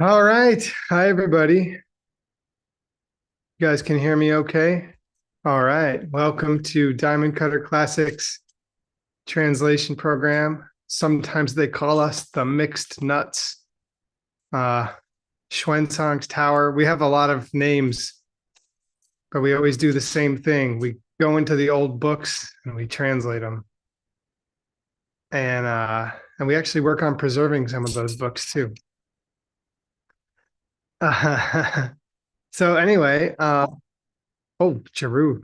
All right. Hi, everybody. You guys can hear me okay? All right. Welcome to Diamond Cutter Classics translation program. Sometimes they call us the Mixed Nuts. Xuanzang's Tower. We have a lot of names, but we always do the same thing. We go into the old books and we translate them. And we actually work on preserving some of those books too. So anyway, oh, Jeru.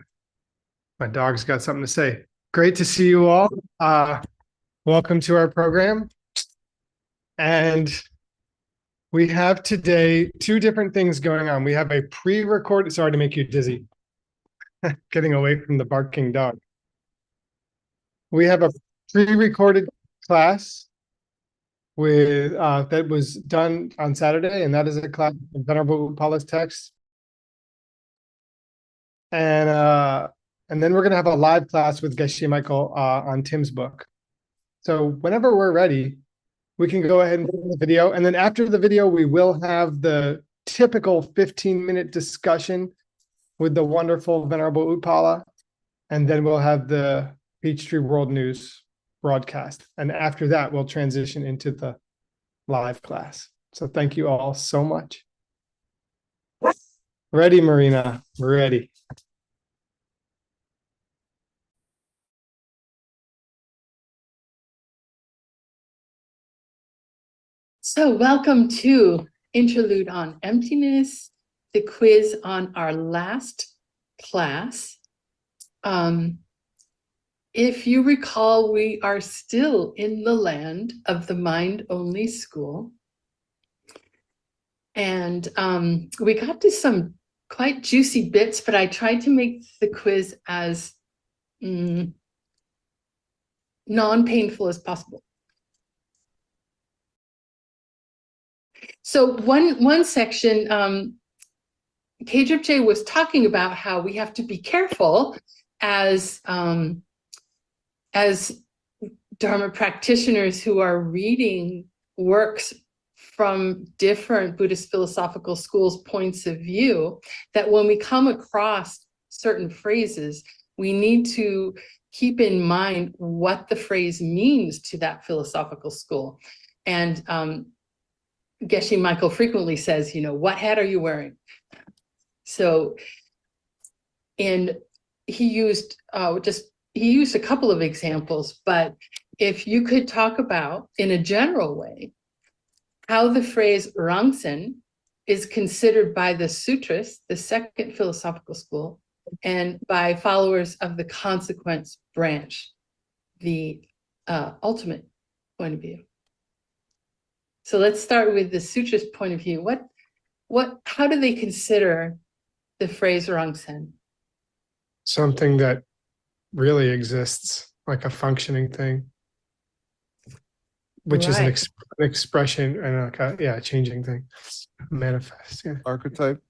My dog's got something to say. Great to see you all. Welcome to our program. And we have today two different things going on. We have a pre-recorded, sorry to make you dizzy, getting away from the barking dog. We have a pre-recorded class with that was done on Saturday, and that is a class of Venerable Upala's text. And then we're going to have a live class with Geshe Michael on Tim's book. So whenever we're ready, we can go ahead and put the video. And then after the video, we will have the typical 15-minute discussion with the wonderful Venerable Upala. And then we'll have the Peachtree World News broadcast. And after that, we'll transition into the live class. So thank you all so much. Ready, Marina? We're ready. So welcome to Interlude on Emptiness, the quiz on our last class. If you recall, we are still in the land of the mind-only school. And we got to some quite juicy bits, but I tried to make the quiz as non-painful as possible. So one section, KJJ was talking about how we have to be careful as Dharma practitioners who are reading works from different Buddhist philosophical schools' points of view, that when we come across certain phrases, we need to keep in mind what the phrase means to that philosophical school. And Geshe Michael frequently says, what hat are you wearing? So, and he used a couple of examples, but if you could talk about, in a general way, how the phrase Rangsen is considered by the Sutras, the second philosophical school, and by followers of the consequence branch, the ultimate point of view. So let's start with the Sutra's point of view. How do they consider the phrase Rangsen? Something that really exists, like a functioning thing, which is an expression and a changing thing, manifest. Yeah. Archetype.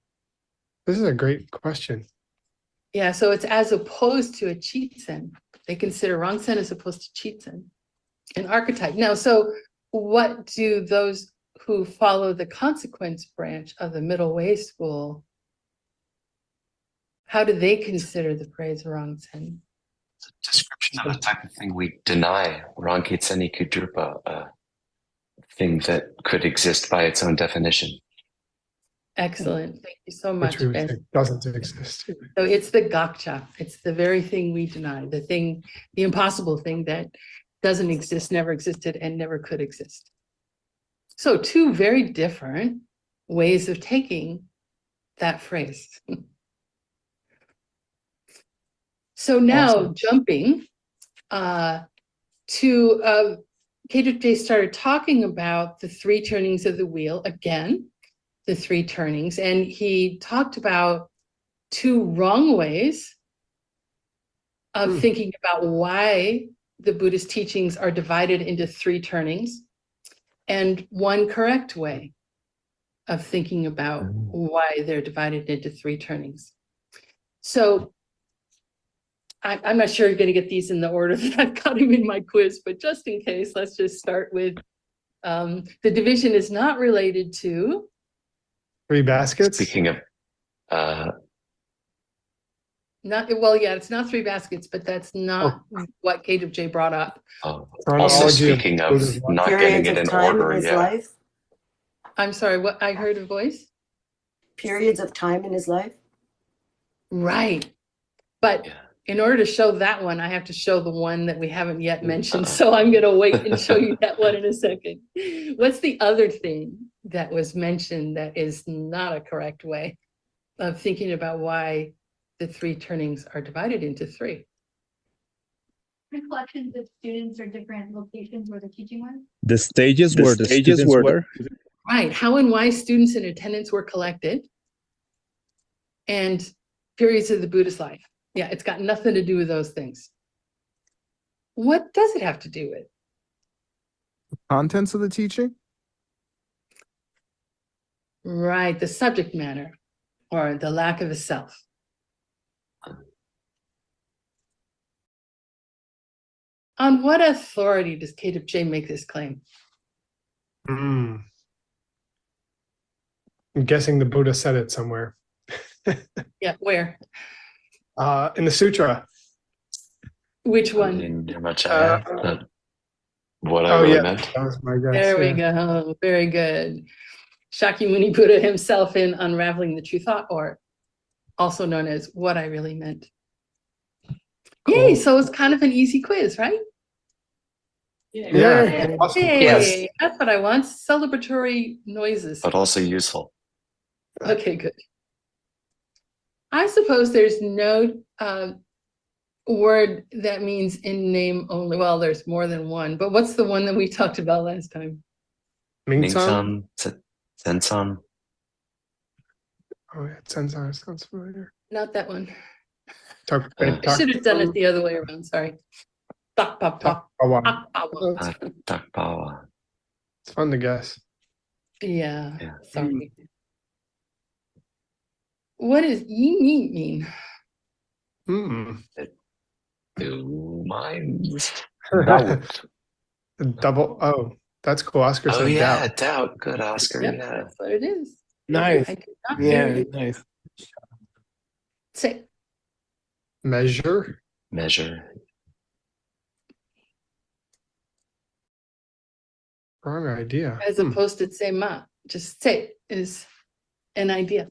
This is a great question. Yeah, so it's as opposed to a Chitsen. They consider Rangsen as opposed to Chitsen, an archetype. Now, so what do those who follow the consequence branch of the middle way school, how do they consider the phrase Rangsen? It's a description of a type of thing we deny, Rangitseni Kudrupa, a thing that could exist by its own definition. Excellent. Thank you so much, Which Ben. Doesn't exist. So it's the gakcha. It's the very thing we deny, the impossible thing that doesn't exist, never existed, and never could exist. So two very different ways of taking that phrase. So now jumping to KJJ started talking about the three turnings of the wheel again, the three turnings, and he talked about two wrong ways of thinking about why the Buddhist teachings are divided into three turnings, and one correct way of thinking about why they're divided into three turnings. So I'm not sure you're going to get these in the order that I've got them in my quiz, but just in case, let's just start with the division is not related to 3 baskets. Speaking of, it's not 3 baskets, but that's not what Caleb J brought up. also Chronology of speaking of Buddha's life. not getting Periods it of in time order, in his yeah. life. I'm sorry, what? I heard a voice? Periods of time in his life. Right. But Yeah. in order to show that one, I have to show the one that we haven't yet mentioned. So I'm going to wait and show you that one in a second. What's the other thing that was mentioned that is not a correct way of thinking about why the 3 turnings are divided into 3? Reflections of students or different locations where the teaching was? The stages where the students were. Right. How and why students in attendance were collected and periods of the Buddhist life. Yeah, it's got nothing to do with those things. What does it have to do with? Contents of the teaching? Right, the subject matter or the lack of a self. On what authority does Caleb J make this claim? Hmm. I'm guessing the Buddha said it somewhere. Yeah, where? In the sutra. Which one? In Dharmacharya, what I Oh really yeah, meant. that was my guess. There we yeah. go. Very good. Shakyamuni Buddha himself in Unraveling the True Thought, or also known as What I Really Meant. Yay, Cool. so it's kind of an easy quiz, right? Yeah. Awesome Hey, quiz. that's what I want. Celebratory noises. But also useful. Okay, good. I suppose there's no word that means in name only. Well, there's more than one, but what's the one that we talked about last time? Ming-san? Zensan. Oh yeah, Xuanzang sounds familiar. Not that one. Talk, I should have done it the other way around. Sorry. Tak pa pa. Takpawa. It's fun to guess. Yeah, Yeah. sorry. What does yi mean? Hmm. 2 minds. Double. Oh, that's cool. Oscar Oh said yeah, doubt. doubt. Good, Oscar. Yep, Yeah. that's what it is. Nice. I did not hear Yeah, you nice. say. Measure. Measure. Wrong idea. As opposed to say ma. Just say is an idea.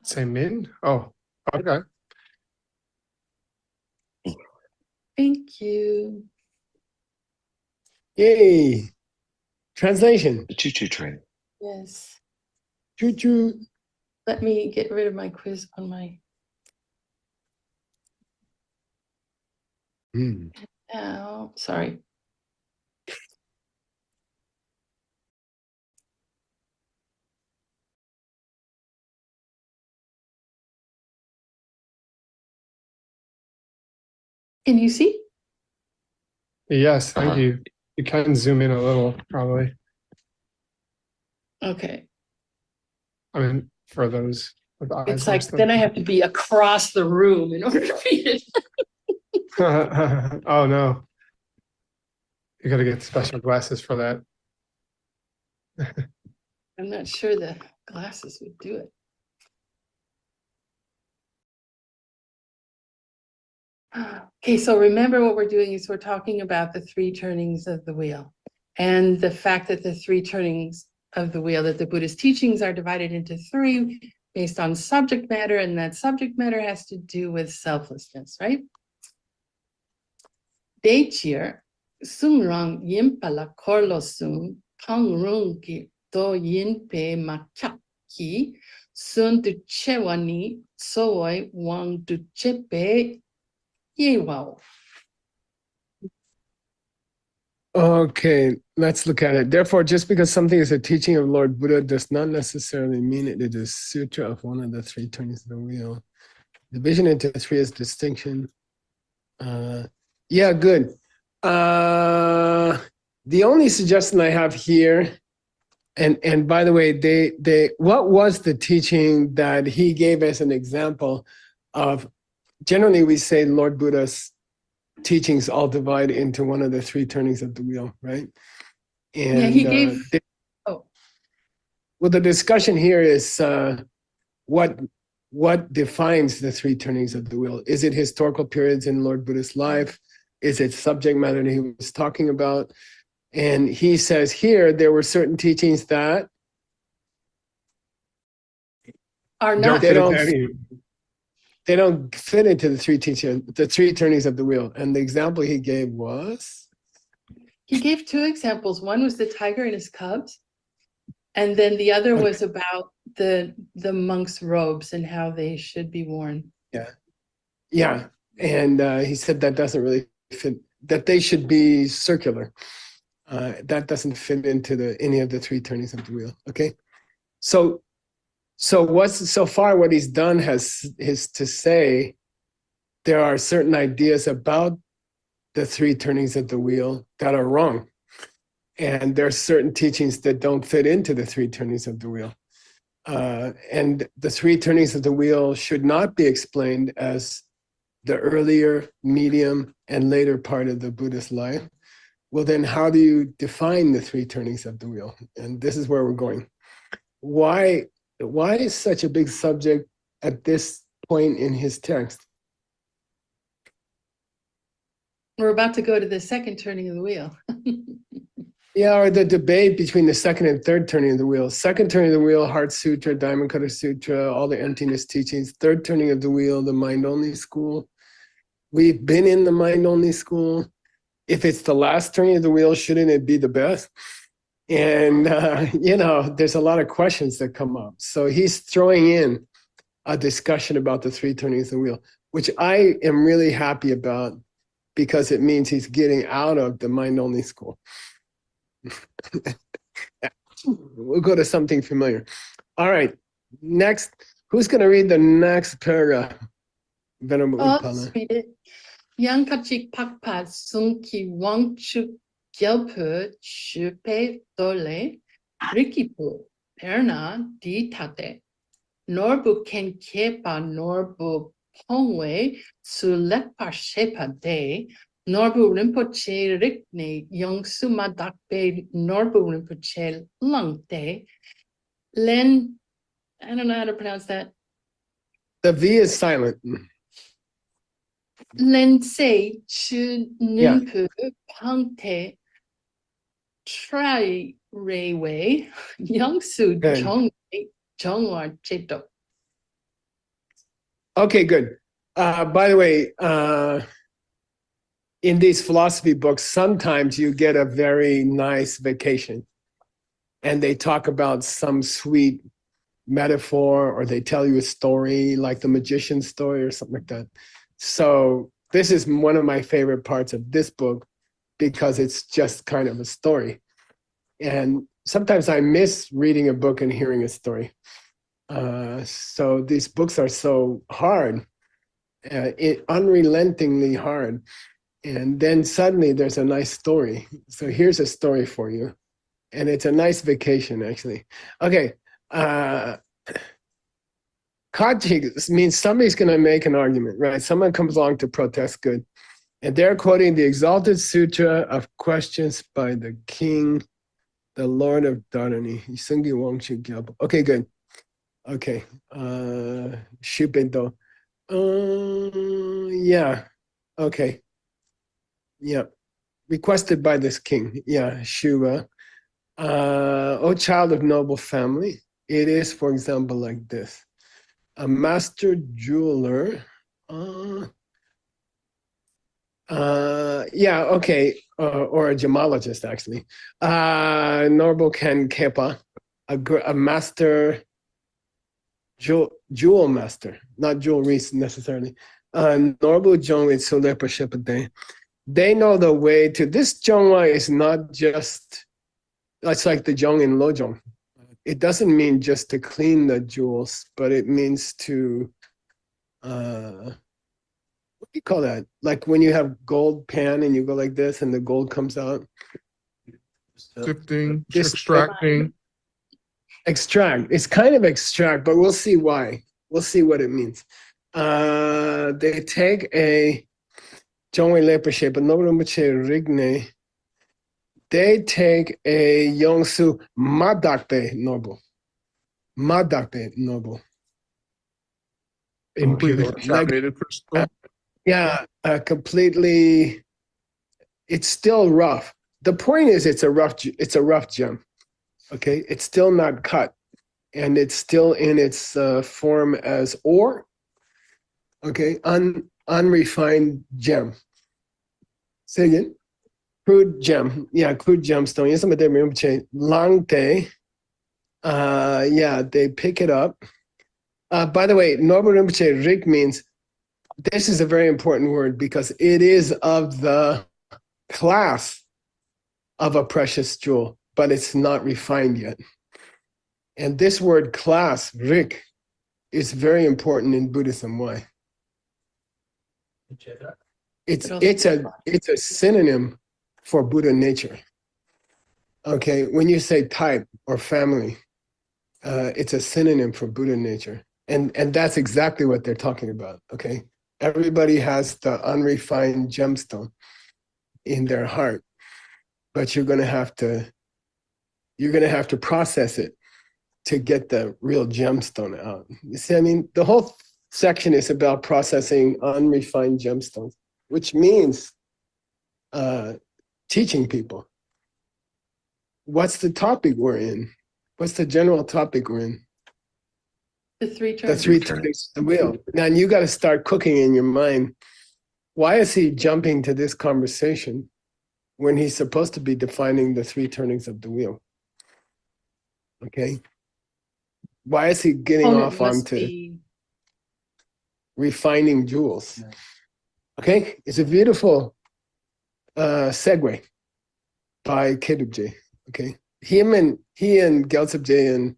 Say min. Oh, okay. Thank you. Yay. Translation. The choo-choo train. Yes. Choo choo. Let me get rid of my quiz on my now. Sorry. Can you see? Yes, thank Uh-huh. you. You can zoom in a little, probably. Okay. I mean, for those with eyes. It's like then I have to be across the room in order to read it. Oh no. You gotta get special glasses for that. I'm not sure the glasses would do it. Okay, so remember what we're doing is we're talking about the 3 turnings of the wheel and the fact that the 3 turnings of the wheel, that the Buddhist teachings are divided into 3 based on subject matter, and that subject matter has to do with selflessness, right? Dechir, sung rang yimpala korlosung, kang rung ki do yinpe makyak ki, sun du chewani, soy wang du chepe. Wow. Okay, let's look at it. Therefore, just because something is a teaching of Lord Buddha does not necessarily mean it is a sutra of one of the 3 turnings of the wheel. Division into 3 is distinction. Yeah, good. The only suggestion I have here, and by the way, they what was the teaching that he gave as an example of? Generally, we say Lord Buddha's teachings all divide into one of the 3 turnings of the wheel, right? And Yeah, he gave. Oh, Well, the discussion here is what defines the three turnings of the wheel? Is it historical periods in Lord Buddha's life? Is it subject matter that he was talking about? And he says here there were certain teachings that Are Don't not. they fit don't into any. they don't fit into the three turnings of the wheel. And the example he gave was He gave two examples. One was the tiger and his cubs, and then the other Okay. was about the monks' robes and how they should be worn. yeah, and he said that doesn't really fit. That they should be circular. That doesn't fit into any of the three turnings of the wheel. Okay, so what he's done is to say there are certain ideas about the three turnings of the wheel that are wrong, and there are certain teachings that don't fit into the three turnings of the wheel. And the three turnings of the wheel should not be explained as the earlier, medium, and later part of the Buddhist life. Well, then how do you define the three turnings of the wheel? And this is where we're going. Why is such a big subject at this point in his text? We're about to go to the second turning of the wheel. Yeah, or the debate between the second and third turning of the wheel. Second turning of the wheel, Heart Sutra, Diamond Cutter Sutra, all the emptiness teachings. Third turning of the wheel, the mind-only school. We've been in the mind-only school. If it's the last turning of the wheel, shouldn't it be the best? And, there's a lot of questions that come up. So he's throwing in a discussion about the three turnings of the wheel, which I am really happy about because it means he's getting out of the mind-only school. We'll go to something familiar. All right, next, who's going to read the next paragraph? Venerable Let's Upala. read it. Yang kachik pakpat sung ki wang chuk gyalpu chupe dole rikipu perna di tate norbu ken kepa norbu pongwe su lepa shepa de norbu rinpoche rikne young suma dakbe norbu rinpoche lungte len. I don't know how to pronounce that. The V is silent. Len say chu nunpu pangte try rewe young su Good. chongwa cheto. Okay, good. By the way, in these philosophy books, sometimes you get a very nice vacation and they talk about some sweet metaphor or they tell you a story like the magician's story or something like that. So this is one of my favorite parts of this book because it's just kind of a story. And sometimes I miss reading a book and hearing a story. So these books are so hard, unrelentingly hard. And then suddenly there's a nice story. So here's a story for you. And it's a nice vacation, actually. Okay. Kachik means somebody's going to make an argument, right? Someone comes along to protest good. And they're quoting the Exalted Sutra of Questions by the King, the Lord of Dharani. Okay, good. Okay. Shupento. Yeah. Okay. Yeah. Requested by this king. Yeah, Shuva. O child of noble family, it is, for example, like this. A master jeweler. Or a gemologist, actually. Norbo Ken Kepa, a master, jewel master, not jewelry necessarily. Norbo Jong Sulepa Shepade. They know the way to this Jongwa is not just, it's like the Jong in Lojong. It doesn't mean just to clean the jewels, but it means to, what do you call that? Like when you have gold pan and you go like this and the gold comes out. Sifting, This- extracting. Extract. It's kind of extract, but we'll see why. We'll see what it means. They take a Jongwe Lepashe, but no Rigne. They take a Yongsu Madakbe Norbo. Madate noble. In Buddhism. Like, yeah, completely. It's still rough. The point is, it's a rough gem. Okay, it's still not cut, and it's still in its form as ore. Okay, unrefined gem. Say again. Crude gem. Yeah, crude gemstone. Yes, I'm a Langte. Yeah, they pick it up. By the way, Norbu Rinpoche, Rik means, this is a very important word because it is of the class of a precious jewel, but it's not refined yet. And this word class, Rik, is very important in Buddhism. Why? It's a synonym for Buddha nature. Okay, when you say type or family, it's a synonym for Buddha nature. And that's exactly what they're talking about. Okay, everybody has the unrefined gemstone in their heart, but you're gonna have to process it to get the real gemstone out. You see, I mean, the whole section is about processing unrefined gemstones, which means teaching people. What's the topic we're in? What's the general topic we're in? The three The terms. three turnings of the wheel. Now you got to start cooking in your mind. Why is he jumping to this conversation when he's supposed to be defining the three turnings of the wheel? Okay. Why is he getting off onto refining jewels? Okay, it's a beautiful segue by Kedubje. Okay, he and Gyaltsabje and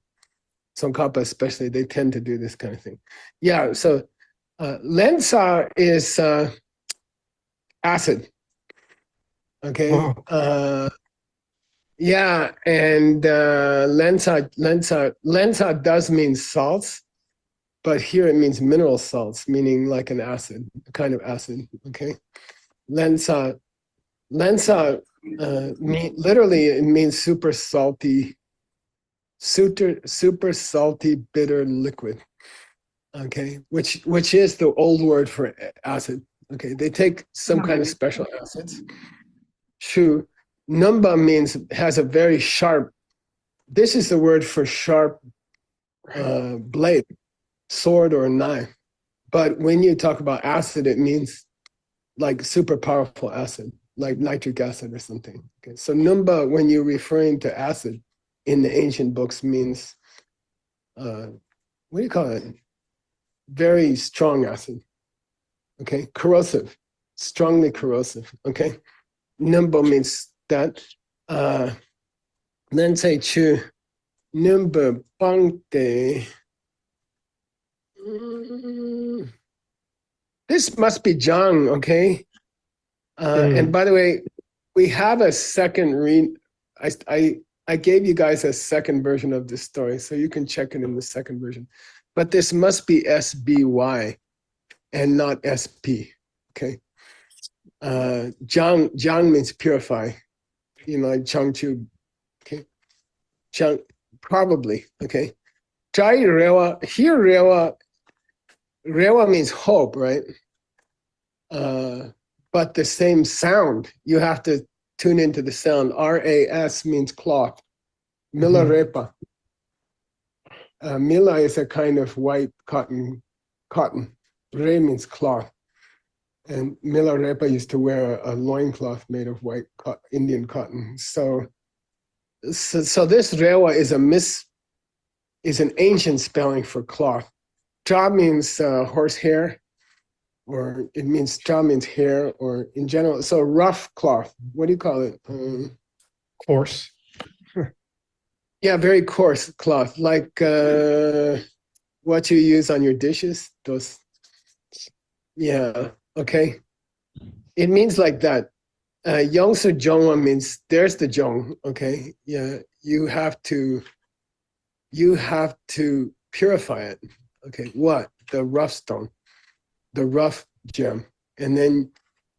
Tsongkhapa especially, they tend to do this kind of thing. Yeah, so Lensa is acid. Okay. Yeah, and Lensa does mean salts, but here it means mineral salts, meaning like an acid, a kind of acid. Okay, Lensa literally it means super salty bitter liquid. Okay, which is the old word for acid. Okay, they take some kind of special acids. Shu Numba has a very sharp. This is the word for sharp blade, sword or knife. But when you talk about acid, it means like super powerful acid, like nitric acid or something. Okay, so Numba, when you're referring to acid in the ancient books, means what do you call it? Very strong acid. Okay, corrosive, strongly corrosive. Okay, Numba means that. Then say chu Numba bangte. This must be Zhang, okay? And by the way, we have a second read. I gave you guys a second version of this story, so you can check it in the second version. But this must be SBY and not SP, okay? Zhang means purify, you know, like Changchu, okay? Zhang, probably, okay? Chai Rewa, here Rewa means hope, right? But the same sound, you have to tune into the sound. RAS means cloth. Mila Repa. Mila is a kind of white cotton. Re means cloth. And Mila Repa used to wear a loincloth made of white Indian cotton. So this Rewa is an ancient spelling for cloth. Cha means horsehair, or it means cha means hair, or in general. So rough cloth. What do you call it? Coarse. Yeah, very coarse cloth, like what you use on your dishes. Those. Yeah. Okay. It means like that. Yongsu Zhongwa means there's the Zhong. Okay. Yeah. You have to purify it. Okay. What? The rough stone, the rough gem, and then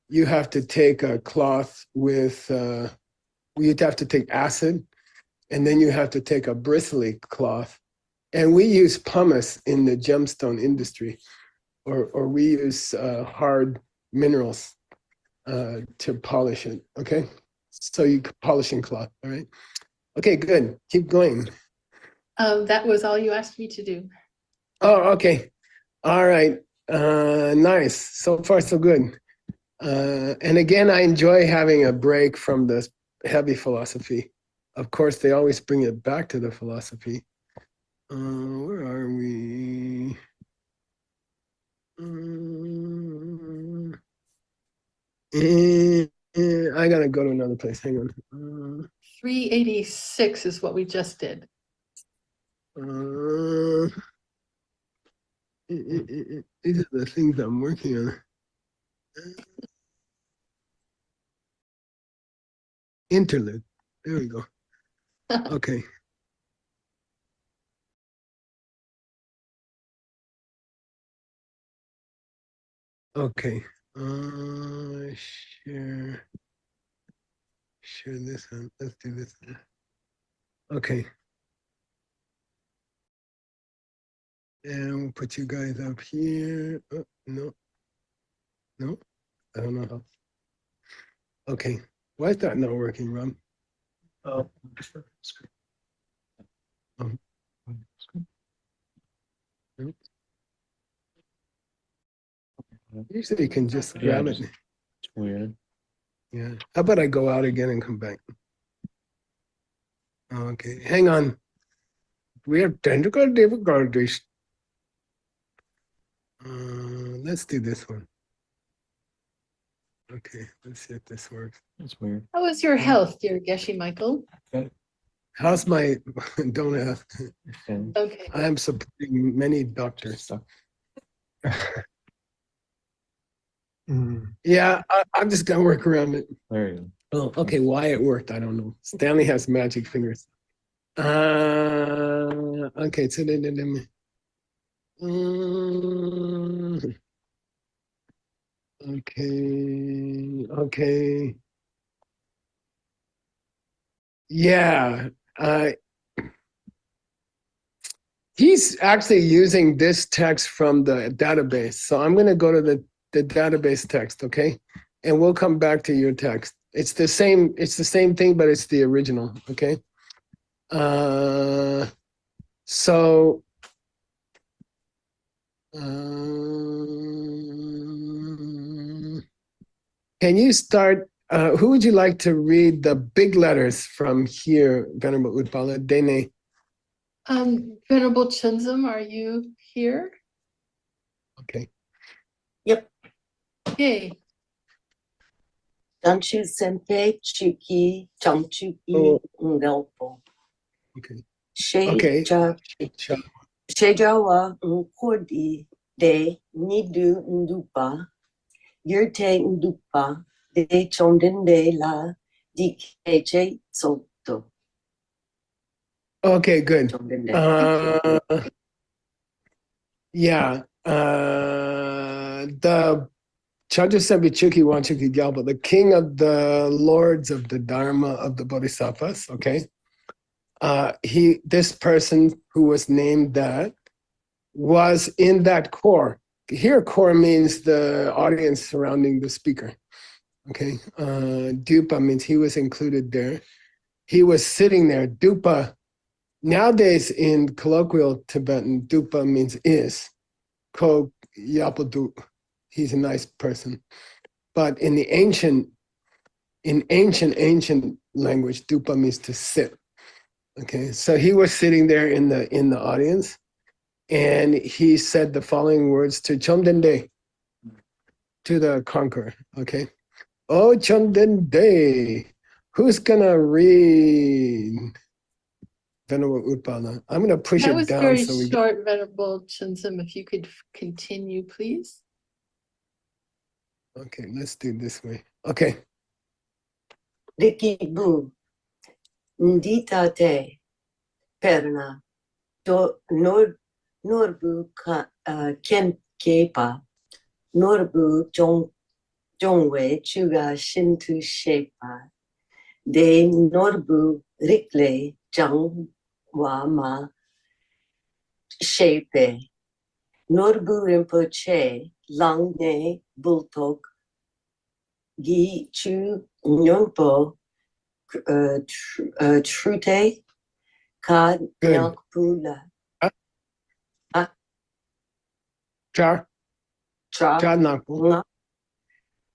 you have to take a cloth with. You have to take acid, and then you have to take a bristly cloth And we use pumice in the gemstone industry, or we use hard minerals to polish it. Okay, so you polishing cloth. All right. Okay, good. Keep going. That was all you asked me to do. Oh, okay. All right. Nice. So far, so good. And again, I enjoy having a break from the heavy philosophy. Of course, they always bring it back to the philosophy. Where are we? I gotta go to another place. Hang on. 386 is what we just did. These are the things I'm working on. Interlude. There we go. Okay. Okay. Share this one. Let's do this one. Okay. And we'll put you guys up here. Oh, no. No? I don't know how. Okay. Why is that not working, Rob? Oh. Usually you can just grab it. It's weird. Yeah. How about I go out again and come back? Okay. Hang on. We have technical difficulties. Let's do this one. Okay, let's see if this works. It's weird. How is your health, dear Geshe Michael? How's my, don't ask. Okay. I am supporting many doctors. Yeah, I'm just gonna work around it. There you Oh, okay, why it worked, I don't know. Stanley has magic fingers. Okay, so then, okay. Yeah, he's actually using this text from the database. So I'm going to go to the database text, okay? And we'll come back to your text. It's the same thing, but it's the original, okay? So can you start, who would you like to read the big letters from here, Venerable Utpala? Dene. Venerable Xuanzang, are you here? Okay. Yep. Yay. Danshu Senpei Chuki Changchuki Oh. Ngelpo. Okay. Sheja Shejawa Nkodi De Nidu Ndupa Yurte Ndupa De Chondende La Dikeche Soto. Okay, good. Chondende. Yeah. The Chajusembichuki Wanchuki Gyalpa, the king of the lords of the Dharma of the Bodhisattvas, okay? This person who was named that was in that core. Here, core means the audience surrounding the speaker, okay? Dupa means he was included there. He was sitting there. Dupa, nowadays in colloquial Tibetan, Dupa means is. Ko Yapadu, he's a nice person. But in the ancient language, Dupa means to sit. Okay, so he was sitting there in the audience, and he said the following words to Chomdende, to the conqueror. Okay, oh Chomdende, who's gonna read Venerable Utpala? I'm gonna push That it was down very so we get. short, Venerable Xuanzang. If you could continue, please. Okay, let's do it this way. Okay. Riki Bu Ndita Te Perna Do Norbu Ken Kepa Norbu Jongwe Chuga Shintu Shepa De Norbu Rikle Jang Wa Ma Shepe, Norbu Rinpoche, Langne Bultok, Gi Chu Nyongpo, Trute, Kad Good. Nyakpula, Char, Tra, Char Nakpo, Nga,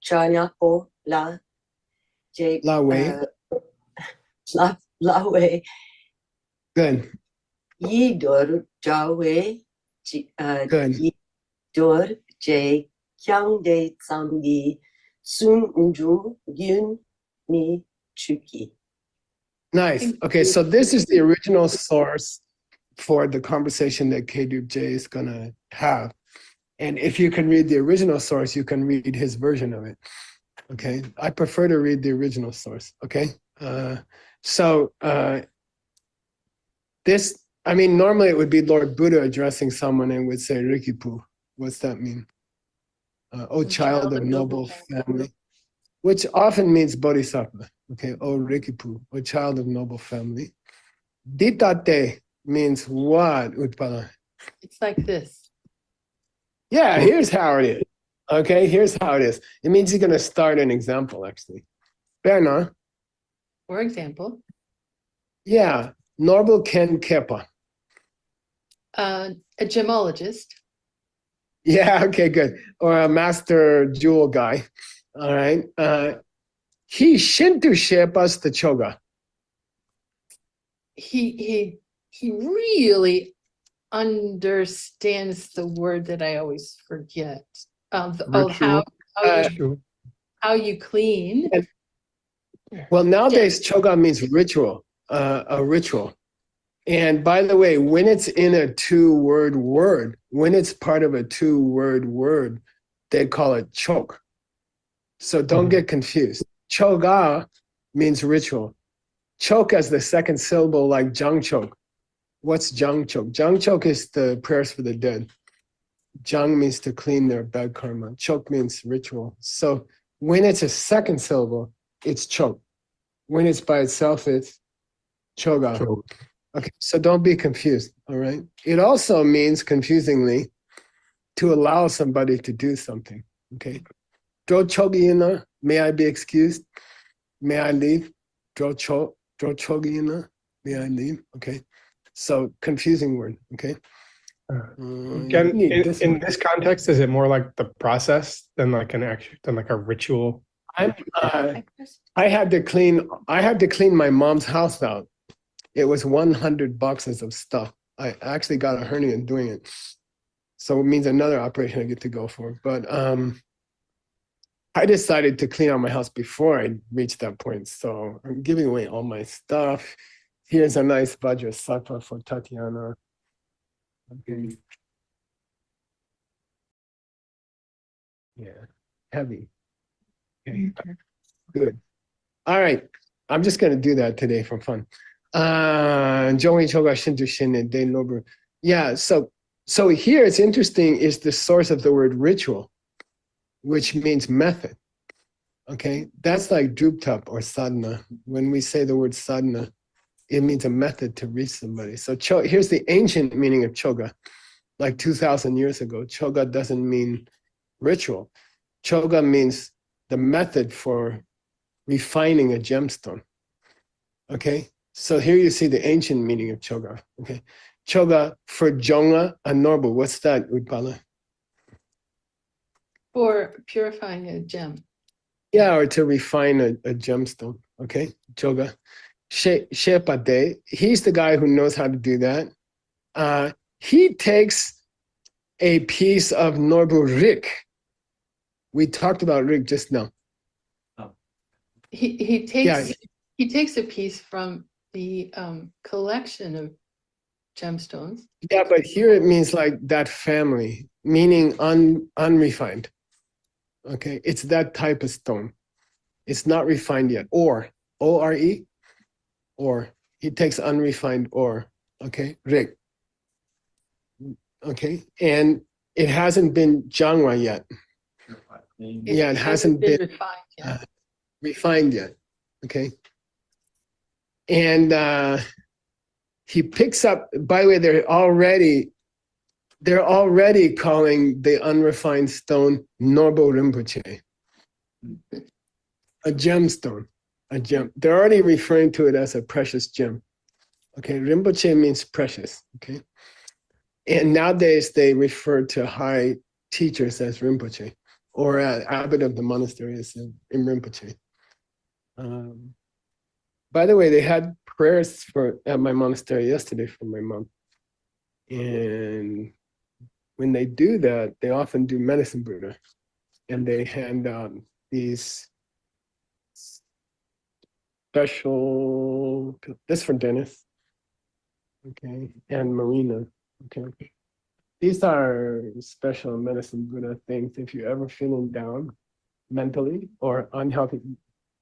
Cha Nyakpo, La, J, La Wei. La Wei, Good. Yidor, Jawe, Good. Yidor, J, Kyang De Tsamgi, Sun Nju, Yun, Mi, Chuki. Nice. Okay, so this is the original source for the conversation that K-J is gonna have. And if you can read the original source, you can read his version of it. Okay, I prefer to read the original source. Okay, this, I mean, normally it would be Lord Buddha addressing someone and would say Rikipu. What's that mean? O child of noble family, which often means bodhisattva. Okay, O Rikipu, O child of noble family. Ditate means what, Utpala? It's like this. Yeah, here's how it is. Okay, here's how it is. It means you're going to start an example, actually. Berna, For example, yeah, Norbel Ken Kepa. a gemologist. Yeah, okay, good. Or a master jewel guy. All right. He Shintu Shepas the Choga. He really understands the word that I always forget. Of how you clean. Well, nowadays Choga means ritual, a ritual. And by the way, when it's in a two-word word, when it's part of a two-word word, they call it chok. So don't get confused. Choga means ritual. Chok as the second syllable, like jang chok. What's jang chok? Jang chok is the prayers for the dead. Jang means to clean their bad karma. Chok means ritual. So when it's a second syllable, it's chok. When it's by itself, it's choga. Okay, so don't be confused, all right? It also means, confusingly, to allow somebody to do something, okay? Dro chogiina, may I be excused? May I leave? Dro chogiina, may I leave? Okay, so confusing word, okay? Again, in this context, is it more like the process than like a ritual? I had to clean my mom's house out. It was 100 boxes of stuff. I actually got a hernia doing it. So it means another operation I get to go for. But I decided to clean out my house before I reached that point. So I'm giving away all my stuff. Here's a nice Vajrasattva for Tatiana. Okay. Yeah, heavy. Okay. Good. All right. I'm just going to do that today for fun. Yeah, so here it's interesting is the source of the word ritual, which means method. Okay, that's like druptap or sadhana. When we say the word sadhana, it means a method to reach somebody. So here's the ancient meaning of choga. Like 2,000 years ago, choga doesn't mean ritual. Choga means the method for refining a gemstone. Okay, so here you see the ancient meaning of choga. Okay, choga for jonga and norbu. What's that, Utpala? For purifying a gem. Yeah, or to refine a gemstone. Okay, choga. Shepade, he's the guy who knows how to do that. He takes a piece of norbu rik. We talked about rik just now. He takes a piece from the collection of gemstones. Yeah, but here it means like that family, meaning unrefined. Okay, it's that type of stone. It's not refined yet. Ore, O-R-E, ore. He takes unrefined ore. Okay, rig. Okay, and it hasn't been jangwa yet. Yeah, it hasn't been refined yet. Refined yet. Okay, and he picks up. By the way, they're already they're already calling the unrefined stone Norbo Rinpoche, a gemstone, a gem. They're already referring to it as a precious gem. Okay, Rinpoche means precious. Okay, and nowadays they refer to high teachers as Rinpoche, or abbot of the monastery is in Rinpoche. By the way, they had prayers at my monastery yesterday for my mom, and when they do that, they often do medicine Buddha, and they hand out these special. This for Dennis, okay, and Marina, okay. These are special medicine Buddha things. If you're ever feeling down mentally or unhealthy,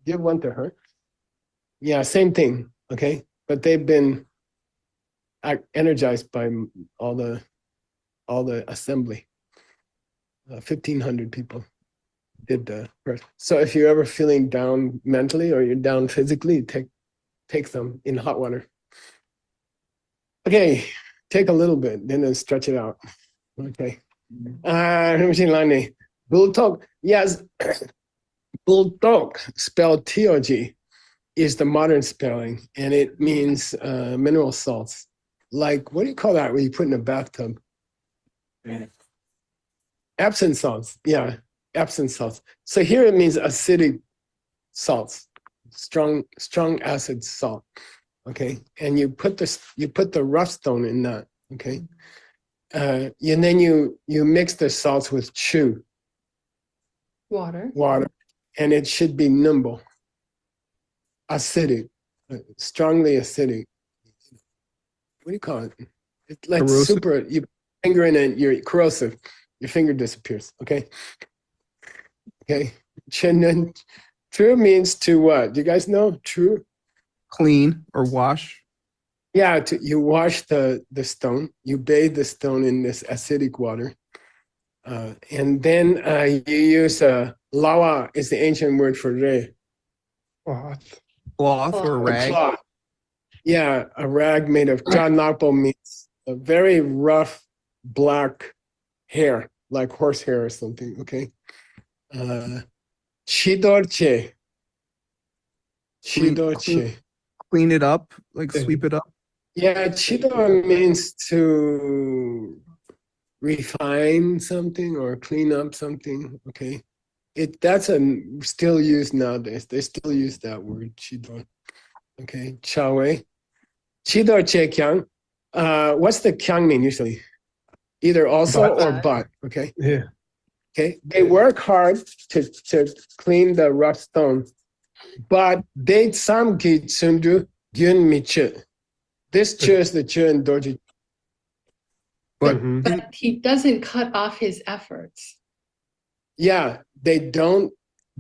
give one to her. Yeah, same thing, okay. But they've been energized by all the assembly. 1,500 people did the first. So if you're ever feeling down mentally or you're down physically, take some in hot water. Okay, take a little bit, then stretch it out. Okay. Bulldog, yes, bulldog, spelled T-O-G, is the modern spelling, and it means mineral salts. Like, what do you call that when you put in a bathtub? Epsom salts, yeah, Epsom salts. So here it means acidic salts, strong acid salt. Okay, and you put the rough stone in that. Okay, and then you mix the salts with chu Water. and it should be nimble, acidic, strongly acidic. What do you call it? It's like Corrosive? super. You finger in it, you're corrosive. Your finger disappears. Okay. Okay. True means to what? Do you guys know? True. Clean or wash. Yeah, you wash the stone, you bathe the stone in this acidic water, and then you use lawa is the ancient word for re. Cloth or A rag. cloth. Yeah, a rag made of John Nakpo means a very rough black hair, like horsehair or something. Okay. Chidorche. Chidorche. Clean it up, like sweep it up. Yeah, chido means to refine something or clean up something. Okay, that's still used nowadays. They still use that word chido. Okay, chawe, chido che kyang. What's the kyang mean usually? Either also or but. Okay. Yeah. Okay. They work hard to clean the rough stone, but they some ki tsundu gyun michu. This chu is the chu in Dorji. But But he doesn't cut off his efforts. Yeah, they don't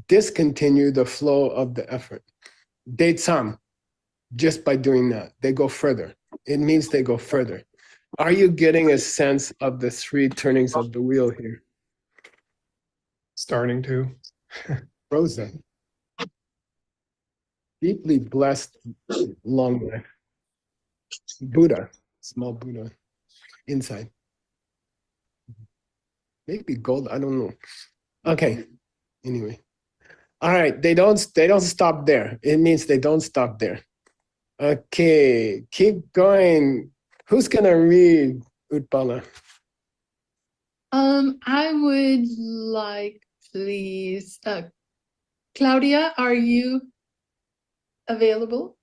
discontinue the flow of the effort. They some, just by doing that, they go further. It means they go further. Are you getting a sense of the three turnings of the wheel here? Starting to. Frozen. Deeply blessed long life. Buddha, small Buddha inside. Maybe gold, I don't know. Okay, anyway. All right, they don't stop there. It means they don't stop there. Okay, keep going. Who's gonna read Utpala? I would like, please, Claudia, are you available?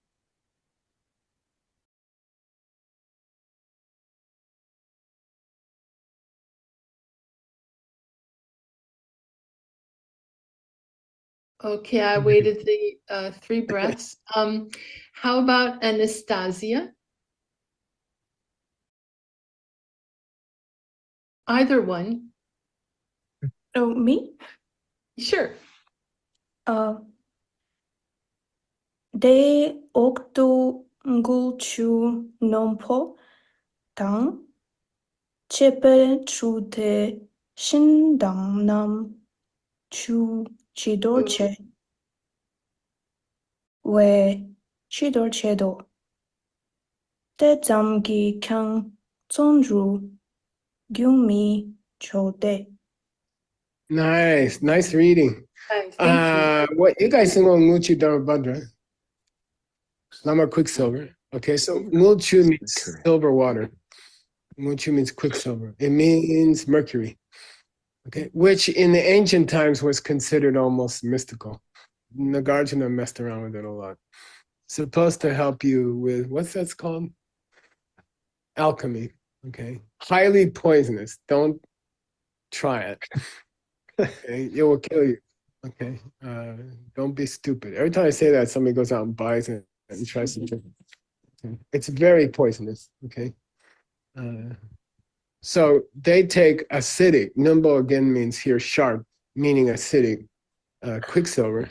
Okay, I waited the 3 breaths. How about Anastasia? Either one. Oh, me? Sure. De octo ngulchu nompo tang chepe chute shindang nam chu chidorche we chidorche do. De zamgi kyang zonru gyumi chode. Nice reading. Nice, thank you. What you guys know Muchu Dharmabhadra? Lama Quicksilver. Okay, so Mulchu means silver water. Mulchu means quicksilver. It means mercury. Okay, which in the ancient times was considered almost mystical. Nagarjuna messed around with it a lot. Supposed to help you with what's that's called? Alchemy. Okay, highly poisonous. Don't try it. It will kill you. Okay, don't be stupid. Every time I say that, somebody goes out and buys it and tries to drink it. Okay? It's very poisonous. Okay, so they take acidic. Numbo again means here sharp, meaning acidic, quicksilver,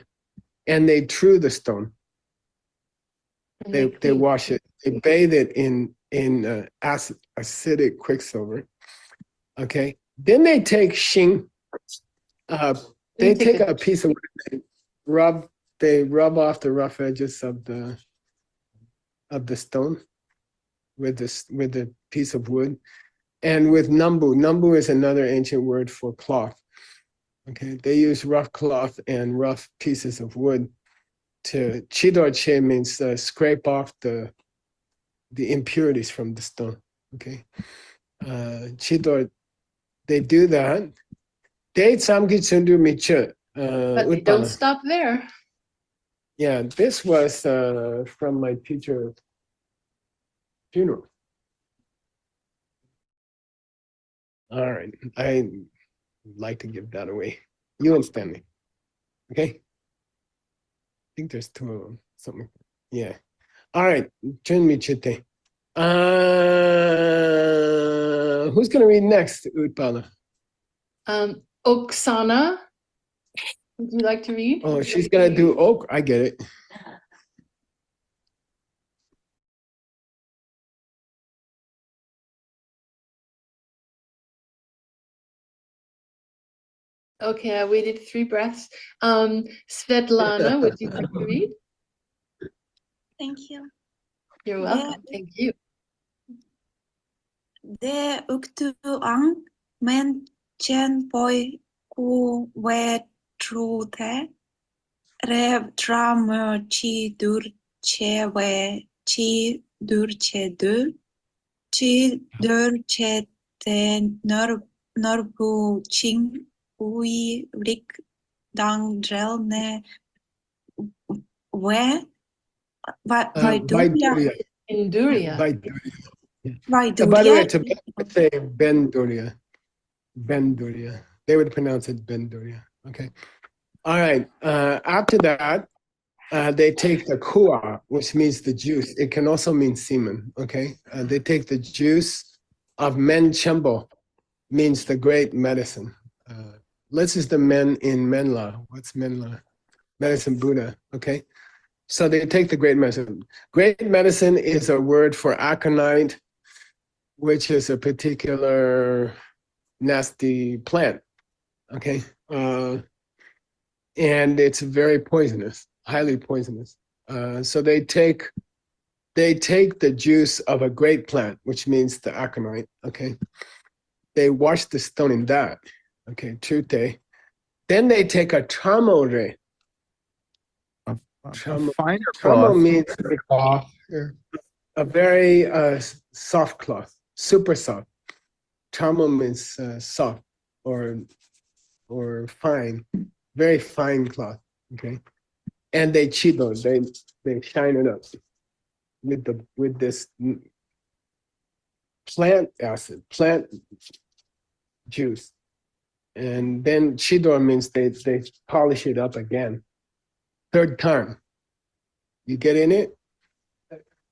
and they true the stone. They wash it. They bathe it in acidic quicksilver. Okay, then they take xing. They take a piece of wood, they rub off the rough edges of the stone with the piece of wood, and with nambu. Nambu is another ancient word for cloth. Okay, they use rough cloth and rough pieces of wood to chidorche means scrape off the impurities from the stone. Okay, chidor, they do that. They samgitsundu miche. But they don't stop there. Yeah, this was from my teacher's funeral. All right, I like to give that away. You and Stanley. Okay. I think there's two of them. Something. Yeah. All right. Chun michite. Who's gonna read next, Utpala? Oksana, would you like to read? Oh, she's gonna do oak. I get it. Okay, I waited 3 breaths. Svetlana, would you like to read? Thank you. You're welcome. Thank you. De uktu ang men chen poi ku we tru the rev drama chi dur che we chi dur che du chi dur che te norbu ching ui rik dang drel ne we Vaiduria. Induria. Vaiduria. By the way, to say Benduria. Benduria. They would pronounce it Benduria. Okay. All right. After that, they take the kua, which means the juice. It can also mean semen. Okay. They take the juice of men chembo, means the great medicine. This is the men in Menla. What's Menla? Medicine Buddha. Okay. So they take the great medicine. Great medicine is a word for aconite, which is a particular nasty plant. Okay. And it's very poisonous, highly poisonous. So they take the juice of a great plant, which means the aconite. Okay. They wash the stone in that. Okay, chute. Then they take a chamore. A finer Chamo cloth. means Cloth. a very soft cloth, super soft. Chamo means soft or fine, very fine cloth. Okay, and they chido, they shine it up with this plant acid, plant juice, and then chido means they polish it up again. 3rd time. You get in it?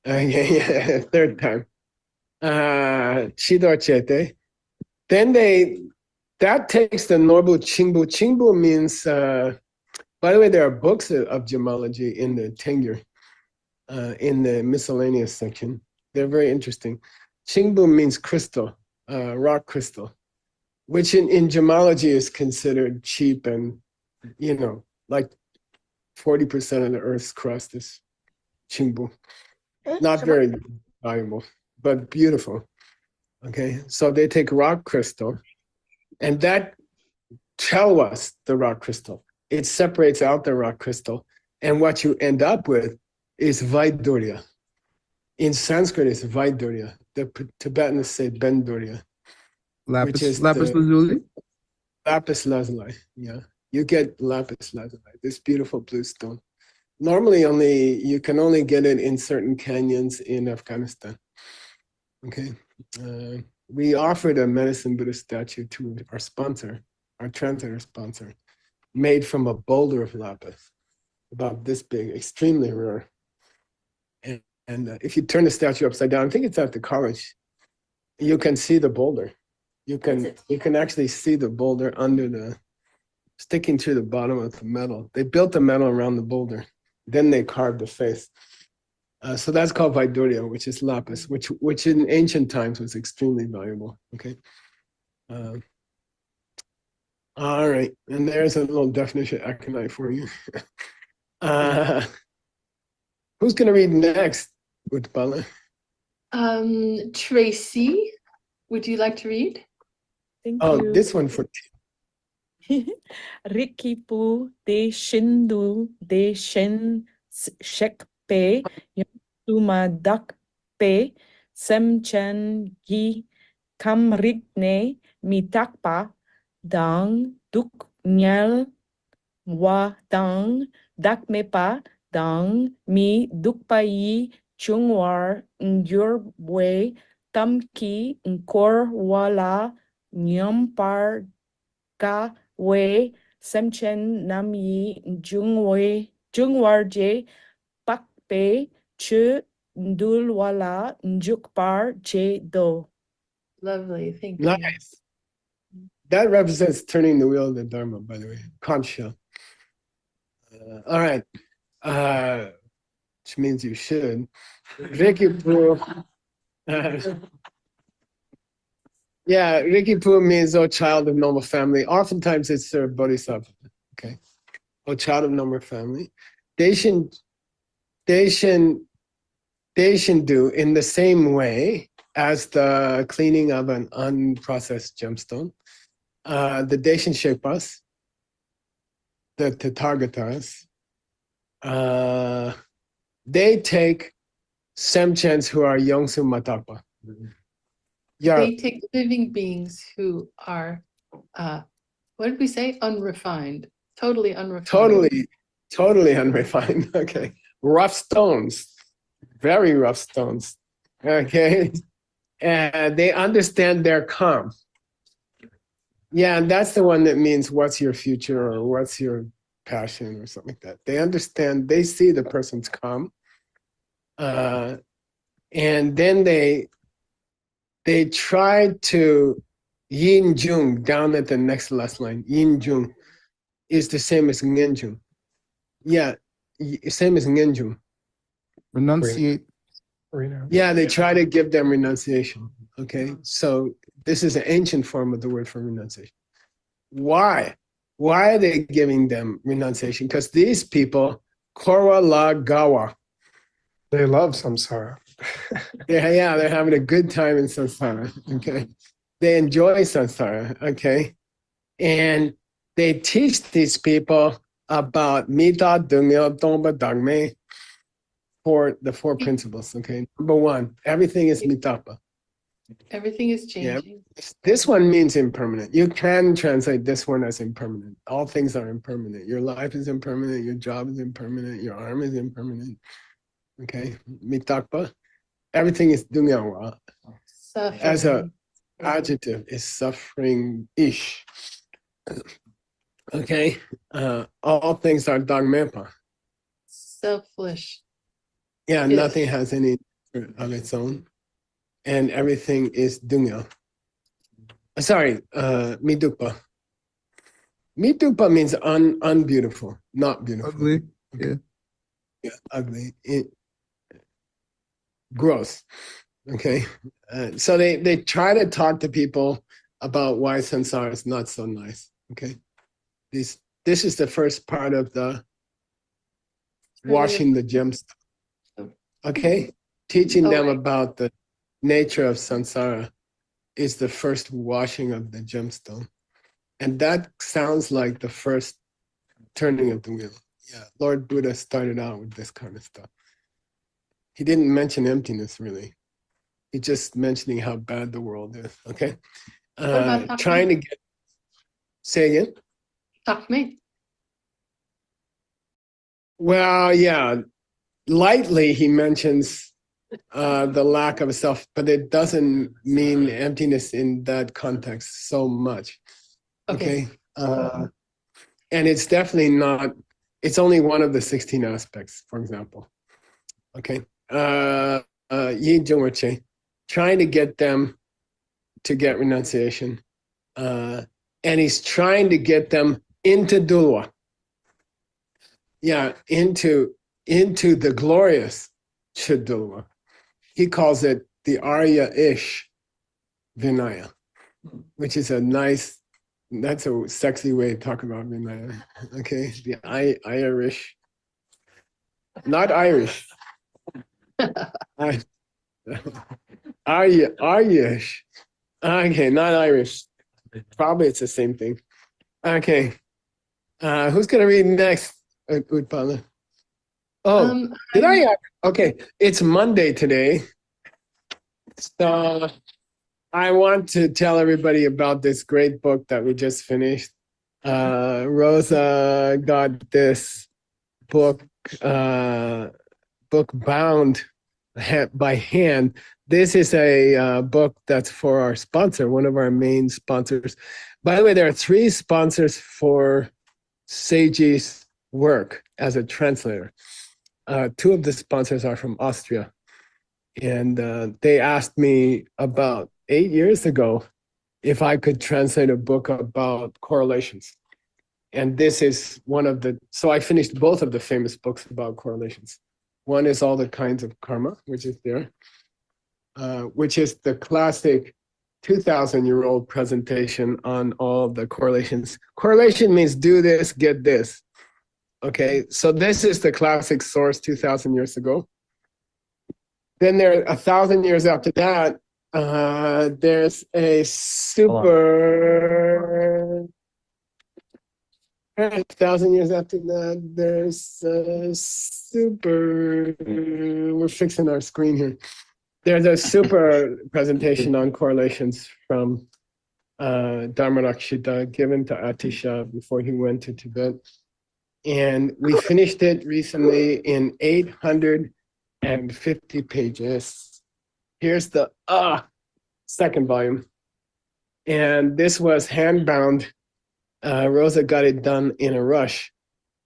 Yeah, 3rd time. Chido chete. Then that takes the normal chingbu. Chingbu means, by the way, there are books of gemology in the Tengyur, in the miscellaneous section. They're very interesting. Chingbu means crystal, rock crystal, which in gemology is considered cheap and, like 40% of the Earth's crust is chingbu. Not very valuable, but beautiful. Okay, so they take rock crystal, and that tell us the rock crystal. It separates out the rock crystal, and what you end up with is Vaidurya. In Sanskrit, it's Vaidurya. The Tibetans say Bendurya, which is lapis the lazuli. lapis lazuli. Yeah, you get lapis lazuli, this beautiful blue stone. Normally, you can only get it in certain canyons in Afghanistan. Okay, we offered a medicine Buddha statue to our sponsor, our translator sponsor, made from a boulder of lapis, about this big, extremely rare. And if you turn the statue upside down, I think it's at the college, you can see the boulder. You can actually see the boulder under sticking to the bottom of the metal. They built the metal around the boulder. Then they carved the face. So that's called Vaidurya, which is lapis, which in ancient times was extremely valuable. Okay. All right, and there's a little definition of aconite for you. Who's going to read next, Utpala? Tracy, would you like to read? Thank Oh, you. this one for Rikipu de Shindu de Shen Shekpe Yuma Dakpe Semchen Gi Kamrigne Mitakpa Dang Duk Nyel Wa Dang Dakmepa Dang Mi Dukpai Chungwar Njurwe Tamki Nkor Wala Nyampar Ka we semchen nam yi jungwarje pakpe chu ndulwala njukpar je do. Lovely, thank you. Nice. That represents turning the wheel of the Dharma, by the way. Kansha. All right. Which means you should. Rikipu. Yeah, Rikipu means, oh, child of noble family. Oftentimes it's a bodhisattva. Okay. Oh, child of noble family. They should do in the same way as the cleaning of an unprocessed gemstone. The Daishin Sherpas, the Tathagatas, they take Semchens who are Yongsu Matapa. Yeah, They take living beings who are, what did we say? Unrefined, totally unrefined. totally unrefined. Okay. Rough stones, very rough stones. Okay. And they understand their calm. Yeah, and that's the one that means what's your future or what's your passion or something like that. They understand, they see the person's calm. And then they try to yin jung down at the next last line. Yin jung is the same as ngen jung. Yeah, same as ngen jung. Renunciate. Yeah, they try to give them renunciation. Okay, so this is an ancient form of the word for renunciation. Why? Why are they giving them renunciation? Because these people, korwa la gawa. They love samsara. They're having a good time in samsara. Okay, they enjoy samsara. Okay, and they teach these people about mita, dungyo, dongba, dangme, for the four principles. Okay, number one, everything is mitapa. Everything is changing. This one means impermanent. You can translate this one as impermanent. All things are impermanent. Your life is impermanent. Your job is impermanent. Your arm is impermanent. Okay, mitakpa. Everything is dungyawa. As a adjective, is suffering-ish. Okay, all things are dangmepa. Selfish. Yeah, nothing has any of its own. And everything is dunya. Sorry, midukpa. Midukpa means unbeautiful, not beautiful. Ugly. Okay. Yeah, ugly. Gross. Okay. So they try to talk to people about why samsara is not so nice. Okay. This is the first part of the washing the gemstone. Okay. Teaching them about the nature of samsara is the first washing of the gemstone. And that sounds like the first turning of the wheel. Yeah, Lord Buddha started out with this kind of stuff. He didn't mention emptiness, really. He's just mentioning how bad the world is, okay? about Trying to get, say again? Talk to me. Well, yeah, lightly he mentions the lack of a self, but it doesn't mean emptiness in that context so much, okay? And it's definitely not, it's only one of the 16 aspects, for example, okay? Yi Zhong'erche, trying to get them to get renunciation. And he's trying to get them into Dulwa. Yeah, into the glorious Chidulwa. He calls it the Arya-ish Vinaya, which is a nice, that's a sexy way to talk about Vinaya. Okay, the Irish, not Irish. Arya-ish. Okay, not Irish. Probably it's the same thing. Okay. Who's gonna read next? Utpala. Oh, did I? Okay, it's Monday today. So I want to tell everybody about this great book that we just finished. Rosa got this book, book bound by hand. This is a book that's for our sponsor, one of our main sponsors. By the way, there are 3 sponsors for Seiji's work as a translator. 2 of the sponsors are from Austria. And they asked me about 8 years ago if I could translate a book about correlations. And this is one of the, so I finished both of the famous books about correlations. One is All the Kinds of Karma, which is there, which is the classic 2,000-year-old presentation on all the correlations. Correlation means do this, get this. Okay, so this is the classic source 2,000 years ago. Then there, 1,000 years after that, there's a super. 1,000 years after that, there's a super. We're fixing our screen here. There's a super presentation on correlations from Dharmarakshita given to Atisha before he went to Tibet. And we finished it recently in 850 pages. Here's the second volume. And this was hand-bound. Rosa got it done in a rush.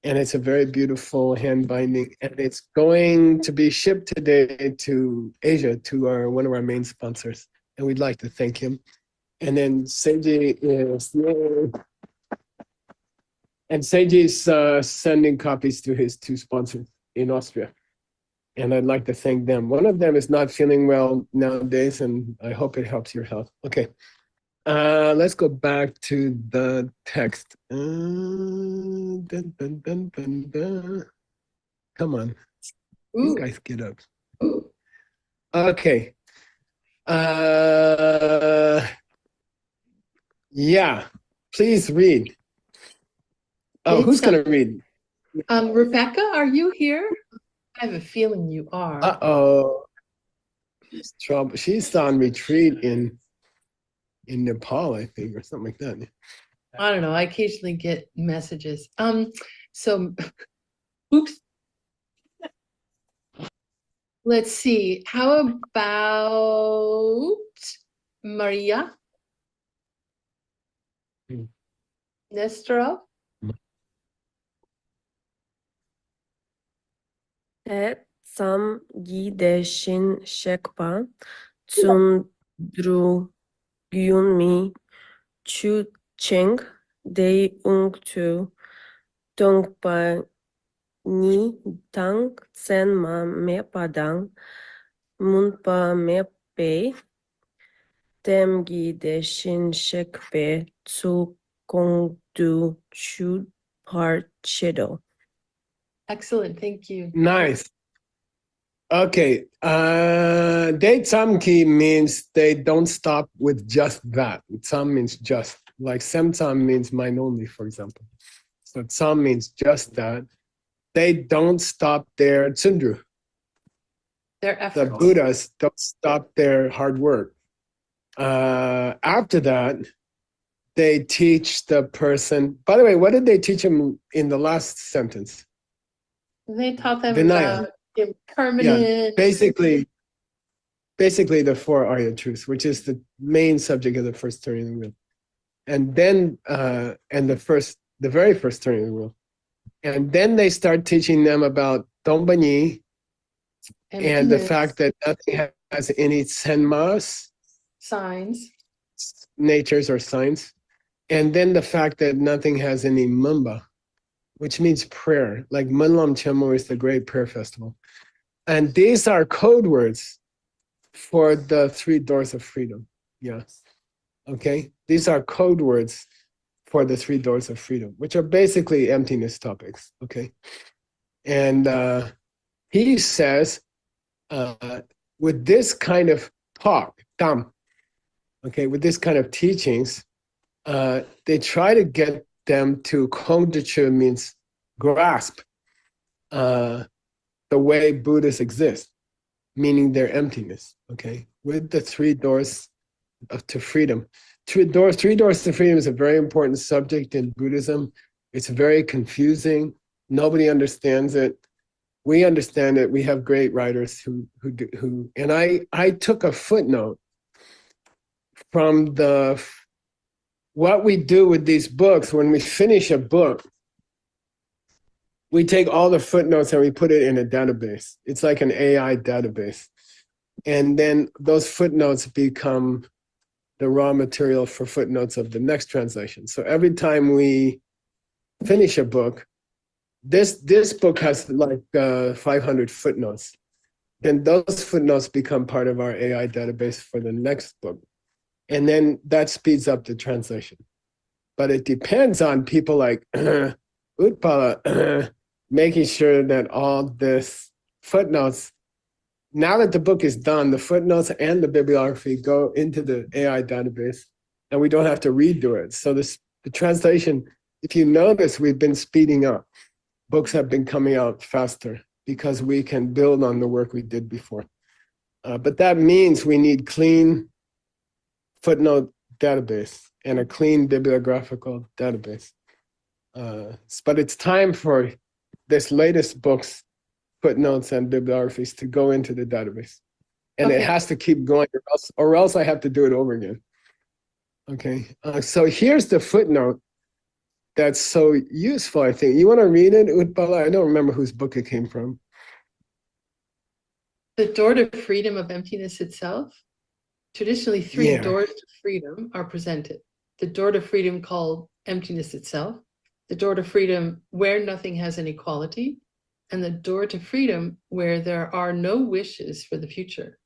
And it's a very beautiful hand binding. And it's going to be shipped today to Asia, to one of our main sponsors. And we'd like to thank him. And then Seiji is, and Seiji's sending copies to his 2 sponsors in Austria. And I'd like to thank them. One of them is not feeling well nowadays, and I hope it helps your health. Okay. Let's go back to the text. Come on. You guys get up. Okay. Yeah, please read. Oh, who's going to read? Rebecca, are you here? I have a feeling you are. Uh-oh. Trouble. She's on retreat in Nepal, I think, or something like that. I don't know. I occasionally get messages. So, oops. Let's see. How about Maria? Nestorov? Sam gideshin shekpa tsundru gyunmi chu cheng de ungtu tongpa ni tang tsen ma me padang munpa me pe tem gideshin shekpe tsu kongdu chu par chedo. Excellent. Thank you. Nice. Okay. Daesamki means they don't stop with just that. Tsam means just. Like Semtsam means mine only, for example. So Tsam means just that. They don't stop their tsundru. Their The efforts. Buddhas don't stop their hard work. After that, they teach the person. By the way, what did they teach him in the last sentence? They taught them Vinaya. about impermanent. Basically the four Arya truths, which is the main subject of the first turning of the wheel. And then the very first turning of the wheel. And then they start teaching them about Dongbani and the emptiness, fact that nothing has any senmas, signs. natures or signs. And then the fact that nothing has any mumba, which means prayer. Like Manlam Chemo is the great prayer festival. And these are code words for the three doors of freedom. Yeah. Okay. These are code words for the three doors of freedom, which are basically emptiness topics. Okay. And he says, with this kind of talk, tam, okay, with this kind of teachings, they try to get them to kongdechu means grasp the way Buddhists exist, meaning their emptiness, okay, with the three doors to freedom. Three doors to freedom is a very important subject in Buddhism. It's very confusing. Nobody understands it. We understand it. We have great writers who and I took a footnote from what we do with these books. When we finish a book, we take all the footnotes and we put it in a database. It's like an AI database. And then those footnotes become the raw material for footnotes of the next translation. So every time we finish a book, this book has like 500 footnotes. Then those footnotes become part of our AI database for the next book. And then that speeds up the translation. But it depends on people like Utpala making sure that all this footnotes, now that the book is done, the footnotes and the bibliography go into the AI database and we don't have to redo it. So the translation, if you notice, we've been speeding up. Books have been coming out faster because we can build on the work we did before. But that means we need clean footnote database and a clean bibliographical database. But it's time for this latest book's footnotes and bibliographies to go into the database. And it has to keep going or else I have to do it over again. Okay, so here's the footnote that's so useful, I think. You want to read it, Utpala? I don't remember whose book it came from. The door to freedom of emptiness itself. Traditionally, three doors to freedom are presented. The door to freedom called emptiness itself, the door to freedom where nothing has any quality, and the door to freedom where there are no wishes for the future.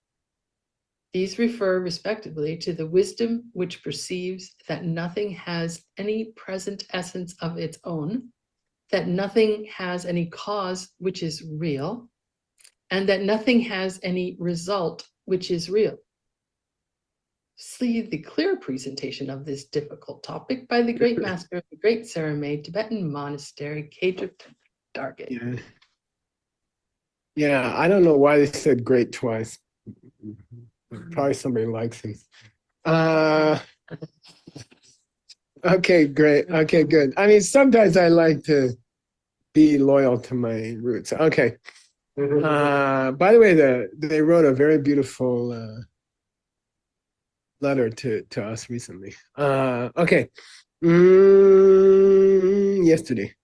These refer respectively to the wisdom which perceives that nothing has any present essence of its own, that nothing has any cause which is real, and that nothing has any result which is real. See the clear presentation of this difficult topic by the great master of the Great Saramay Tibetan Monastery, Khedrup Dargay. Yeah, I don't know why they said great twice. Probably somebody likes him. Okay, great. Okay, good. I mean, sometimes I like to be loyal to my roots. Okay. By the way, they wrote a very beautiful letter to us recently. Okay. Yesterday.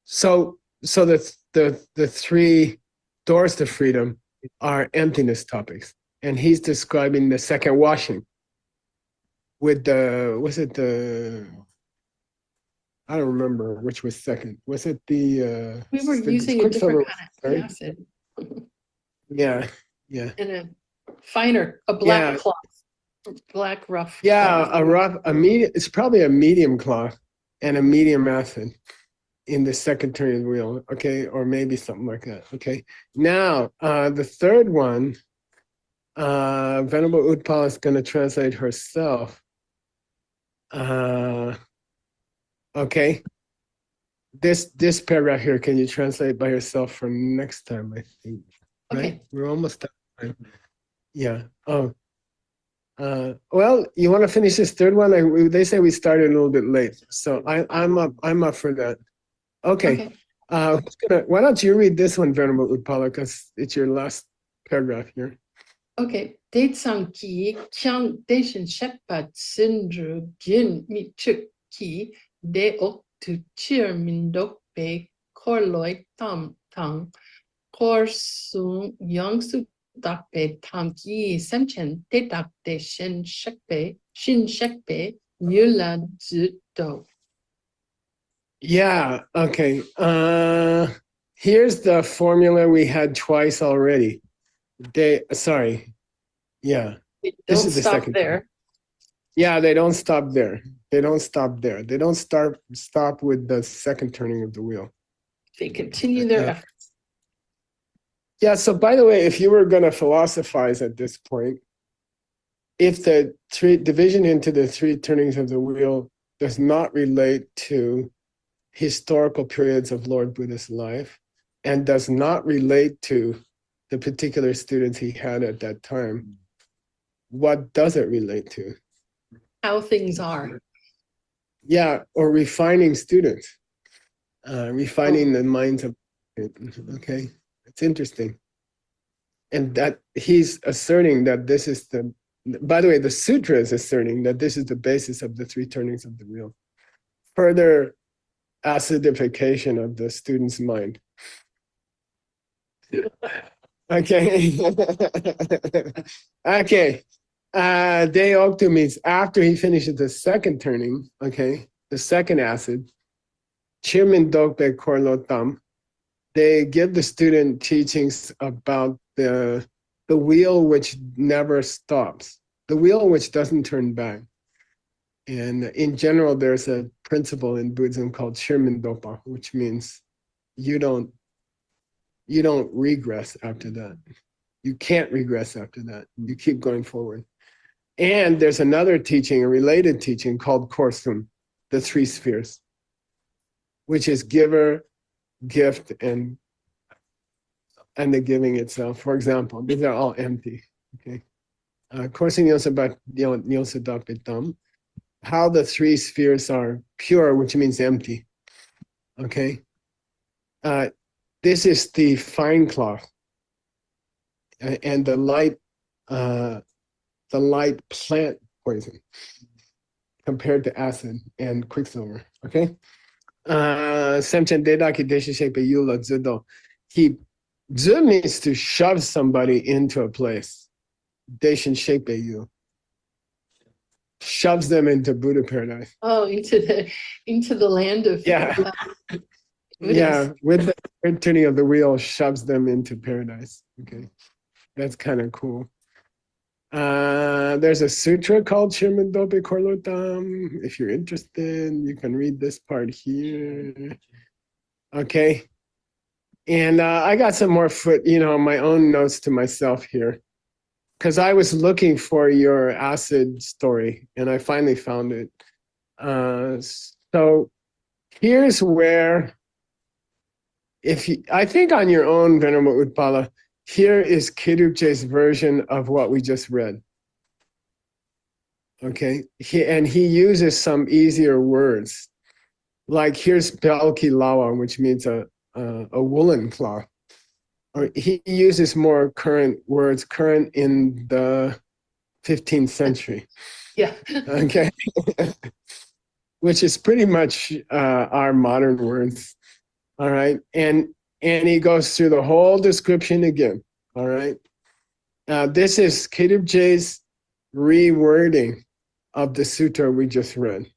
So the three doors to freedom are emptiness topics, and he's describing the second washing with I don't remember which was second. Was it the we were using a different kind of acid. Yeah. And a finer, a black cloth, black rough. Yeah, cloth. A medium. It's probably a medium cloth and a medium acid. in the second turning of the wheel, okay, or maybe something like that, okay. Now, the third one, Venerable Utpal is going to translate herself. Okay, this paragraph here, can you translate by yourself for next time? I think. Right? Okay. We're almost done. Yeah. Oh. Well, you want to finish this third one? They say we started a little bit late, so I'm up for that. Okay. Why don't you read this one, Venerable Utpala, because it's your last paragraph here. Okay. Detsang ki kyang deshin shepa sindru gin mi chuk ki de ok to cheer min dok be kor loi tam tang kor sung yang su dak be tam ki semchen de dak de shin shekpe yula zi do. Yeah, okay. Here's the formula we had twice already. Yeah. They This don't is the stop second there. time. Yeah, they don't stop there. They don't stop there. They don't stop with the second turning of the wheel. They continue their efforts. Yeah, so by the way, if you were going to philosophize at this point, if the division into the three turnings of the wheel does not relate to historical periods of Lord Buddha's life and does not relate to the particular students he had at that time, what does it relate to? How things are. Yeah, or refining students, refining the minds of, okay, it's interesting. And that he's asserting that this is by the way, the sutra is asserting that this is the basis of the three turnings of the wheel. Further acidification of the student's mind. Okay. Okay. De octu means after he finishes the second turning, okay, the second acid, Chirmin Dokpe Korlotam, they give the student teachings about the wheel which never stops, the wheel which doesn't turn back. And in general, there's a principle in Buddhism called Shirmin Dopa, which means you don't regress after that. You can't regress after that. You keep going forward. And there's another teaching, a related teaching called Korsum, the three spheres, which is giver, gift, and the giving itself. For example, these are all empty. Okay. Korsum Yosadakpitam, how the three spheres are pure, which means empty. Okay. This is the fine cloth and the light plant poison compared to acid and quicksilver. Okay. Semchen dedaki deshishepe yula zudo. Zu means to shove somebody into a place. Deshin shepe yu. Shoves them into Buddha paradise. Oh, into the land of yeah. Yeah, with the third turning of the wheel, shoves them into paradise. Okay, that's kind of cool. There's a sutra called Shirman Dope Korlotam. If you're interested, you can read this part here. Okay, and I got some more my own notes to myself here, because I was looking for your acid story, and I finally found it. So here's where, I think on your own, Venerable Utpala, here is Kidupche's version of what we just read. Okay, he uses some easier words, like here's Belki Lawa, which means a woolen cloth. Or he uses more current words, current in the 15th century. Yeah. Okay, which is pretty much our modern words. All right, and he goes through the whole description again. All right, this is Kidupche's rewording of the sutra we just read.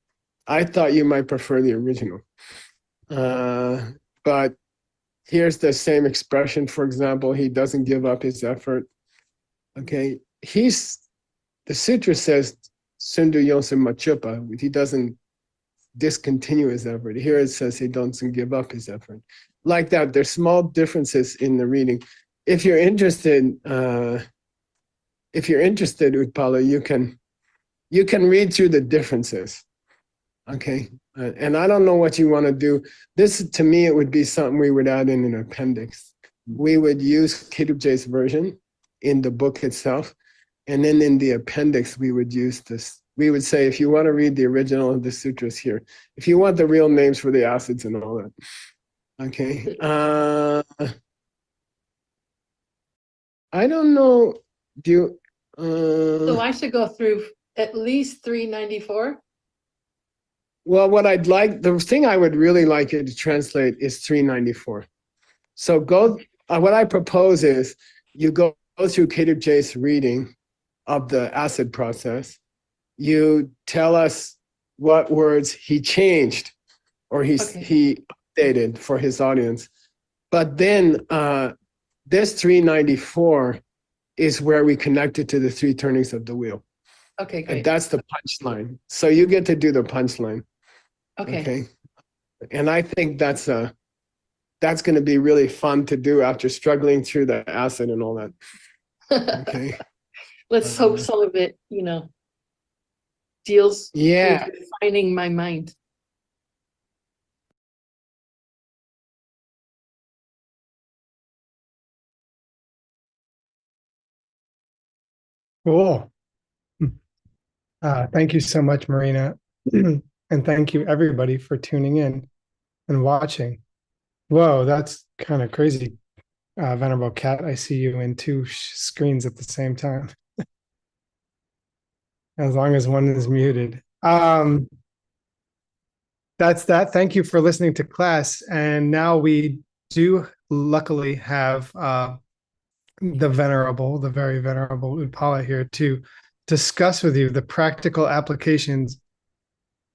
I thought you might prefer the original, but here's the same expression. For example, he doesn't give up his effort. Okay, the sutra says Sundu Yonsen Machupa. He doesn't discontinue his effort. Here it says he doesn't give up his effort. Like that, there's small differences in the reading. If you're interested, Utpala, you can read through the differences. Okay. And I don't know what you want to do. This, to me, it would be something we would add in an appendix. We would use K2J's version in the book itself. And then in the appendix, we would use this. We would say, if you want to read the original of the sutras here, if you want the real names for the acids and all that. Okay. I don't know. Do you? So I should go through at least 394. Well, what I'd like, the thing I would really like you to translate is 394. So go, what I propose is you go through K2J's reading of the acid process. You tell us what words he changed or he updated for his audience. But then this 394 is where we connect it to the three turnings of the wheel. Okay, great. And that's the punchline. So you get to do the punchline. Okay. And I think that's going to be really fun to do after struggling through the acid and all that. Okay. Let's hope some of it, deals Yeah. with refining my mind. Cool. Thank you so much, Marina. And thank you everybody for tuning in and watching. Whoa, that's kind of crazy. Venerable Cat, I see you in two screens at the same time. As long as one is muted. That's that. Thank you for listening to class. And now we do luckily have the very venerable Utpala here to discuss with you the practical applications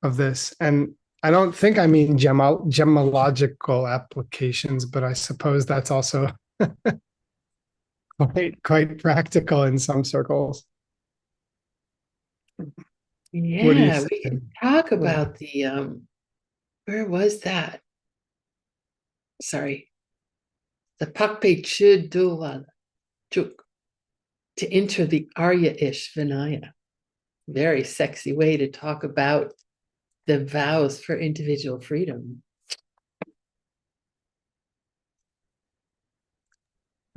of this. And I don't think I mean gemological applications, but I suppose that's also quite practical in some circles. Yeah, we can talk about the where was that? Sorry. The Pakpe Chudula Juk to enter the Arya-ish Vinaya. Very sexy way to talk about the vows for individual freedom.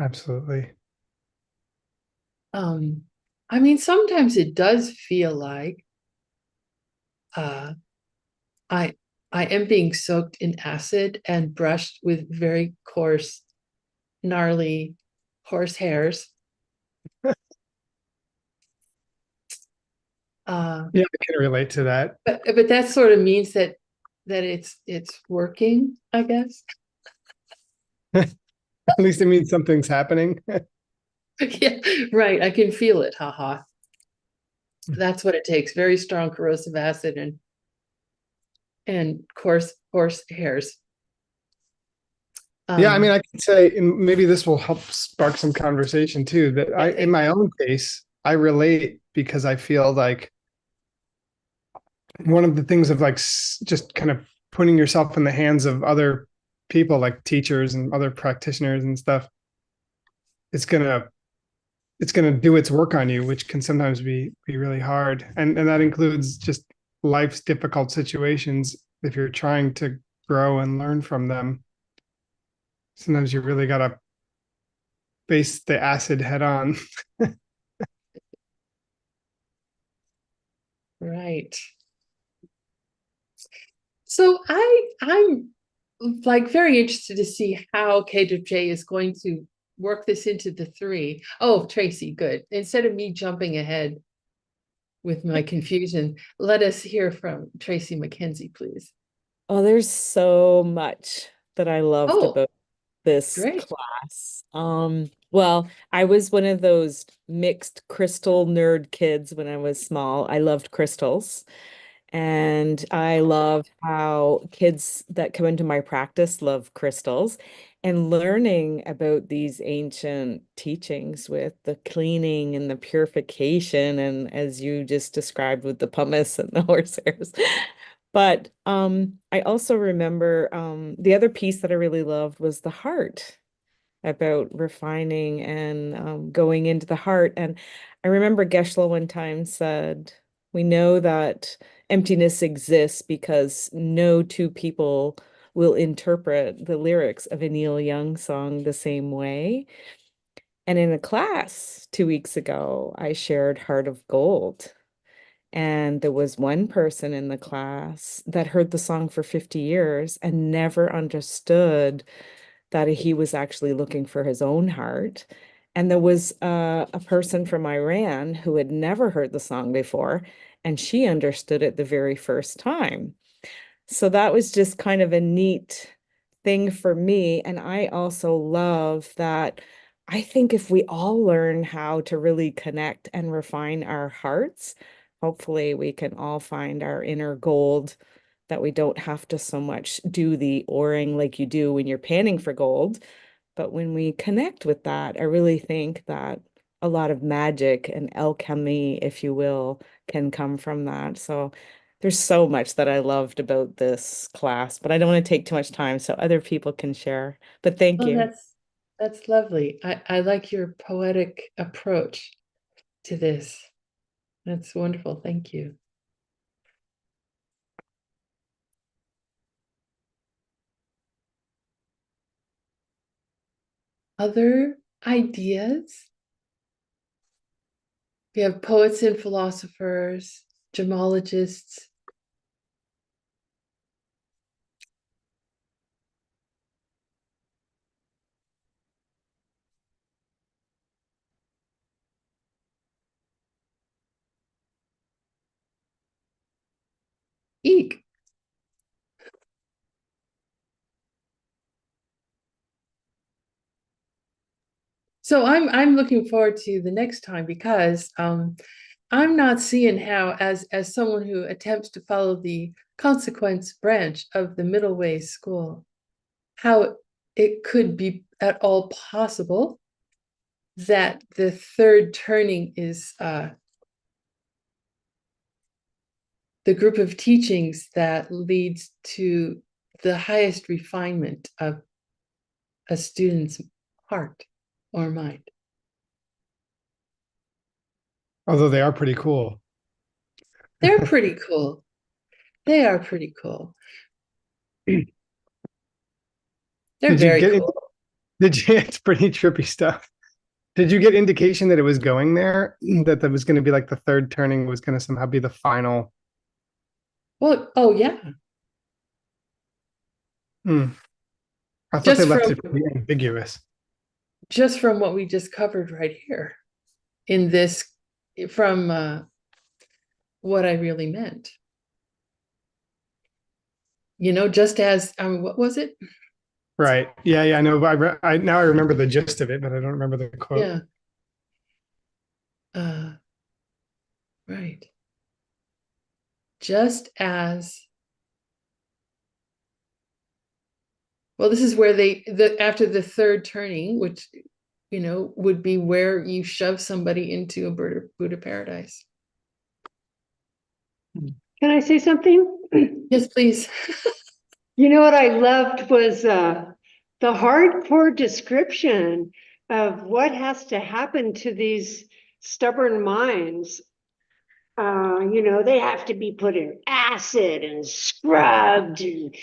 Absolutely. I mean, sometimes it does feel like I am being soaked in acid and brushed with very coarse, gnarly horse hairs. Yeah, I can relate to that. But that sort of means that it's working, I guess. At least it means something's happening. Yeah, right. I can feel it. Haha. That's what it takes. Very strong corrosive acid and coarse hairs. Yeah, I mean, I could say, and maybe this will help spark some conversation too, that in my own case, I relate because I feel like one of the things of like just kind of putting yourself in the hands of other people, like teachers and other practitioners and stuff, it's gonna do its work on you, which can sometimes be really hard. And that includes just life's difficult situations. If you're trying to grow and learn from them, sometimes you really gotta face the acid head on. Right. So I'm like very interested to see how K2J is going to work this into the three. Oh, Tracy, good. Instead of me jumping ahead with my confusion, let us hear from Tracy McKenzie, please. Oh, there's so much that I loved about this great. class. Well, I was one of those mixed crystal nerd kids when I was small. I loved crystals. And I love how kids that come into my practice love crystals, and learning about these ancient teachings with the cleaning and the purification, and as you just described with the pumice and the horse hairs. But I also remember the other piece that I really loved was the heart, about refining and going into the heart. And I remember Geshe one time said, we know that emptiness exists because no two people will interpret the lyrics of a Neil Young song the same way. And in a class 2 weeks ago, I shared Heart of Gold. And there was one person in the class that heard the song for 50 years and never understood that he was actually looking for his own heart. And there was a person from Iran who had never heard the song before, and she understood it the very first time. So that was just kind of a neat thing for me. And I also love that. I think if we all learn how to really connect and refine our hearts, hopefully we can all find our inner gold, that we don't have to so much do the oring like you do when you're panning for gold. But when we connect with that, I really think that a lot of magic and alchemy, if you will, can come from that. So there's so much that I loved about this class, but I don't want to take too much time so other people can share. But thank Oh, you. that's lovely. I like your poetic approach to this. That's wonderful. Thank you. Other ideas? We have poets and philosophers, gemologists. Eek. So I'm looking forward to the next time because I'm not seeing how, as someone who attempts to follow the consequence branch of the middle way school, how it could be at all possible that the third turning is the group of teachings that leads to the highest refinement of a student's heart or mind. Although they are pretty cool. They're pretty cool. They are pretty cool. They're Did you very get cool. it's pretty trippy stuff. Did you get indication that it was going there? That was going to be like the third turning was going to somehow be the final? Well, oh yeah. I thought Just they left from it pretty ambiguous. just from what we just covered right here in this, from what I really meant. You know, just as what was it? Right. Yeah. Yeah. I know. I now I remember the gist of it, but I don't remember the quote. Yeah. Right. Just as, well, this is where after the third turning, which, you know, would be where you shove somebody into a Buddha paradise. Can I say something? Yes, please. You know what I loved was the hardcore description of what has to happen to these stubborn minds. You know, they have to be put in acid and scrubbed. And,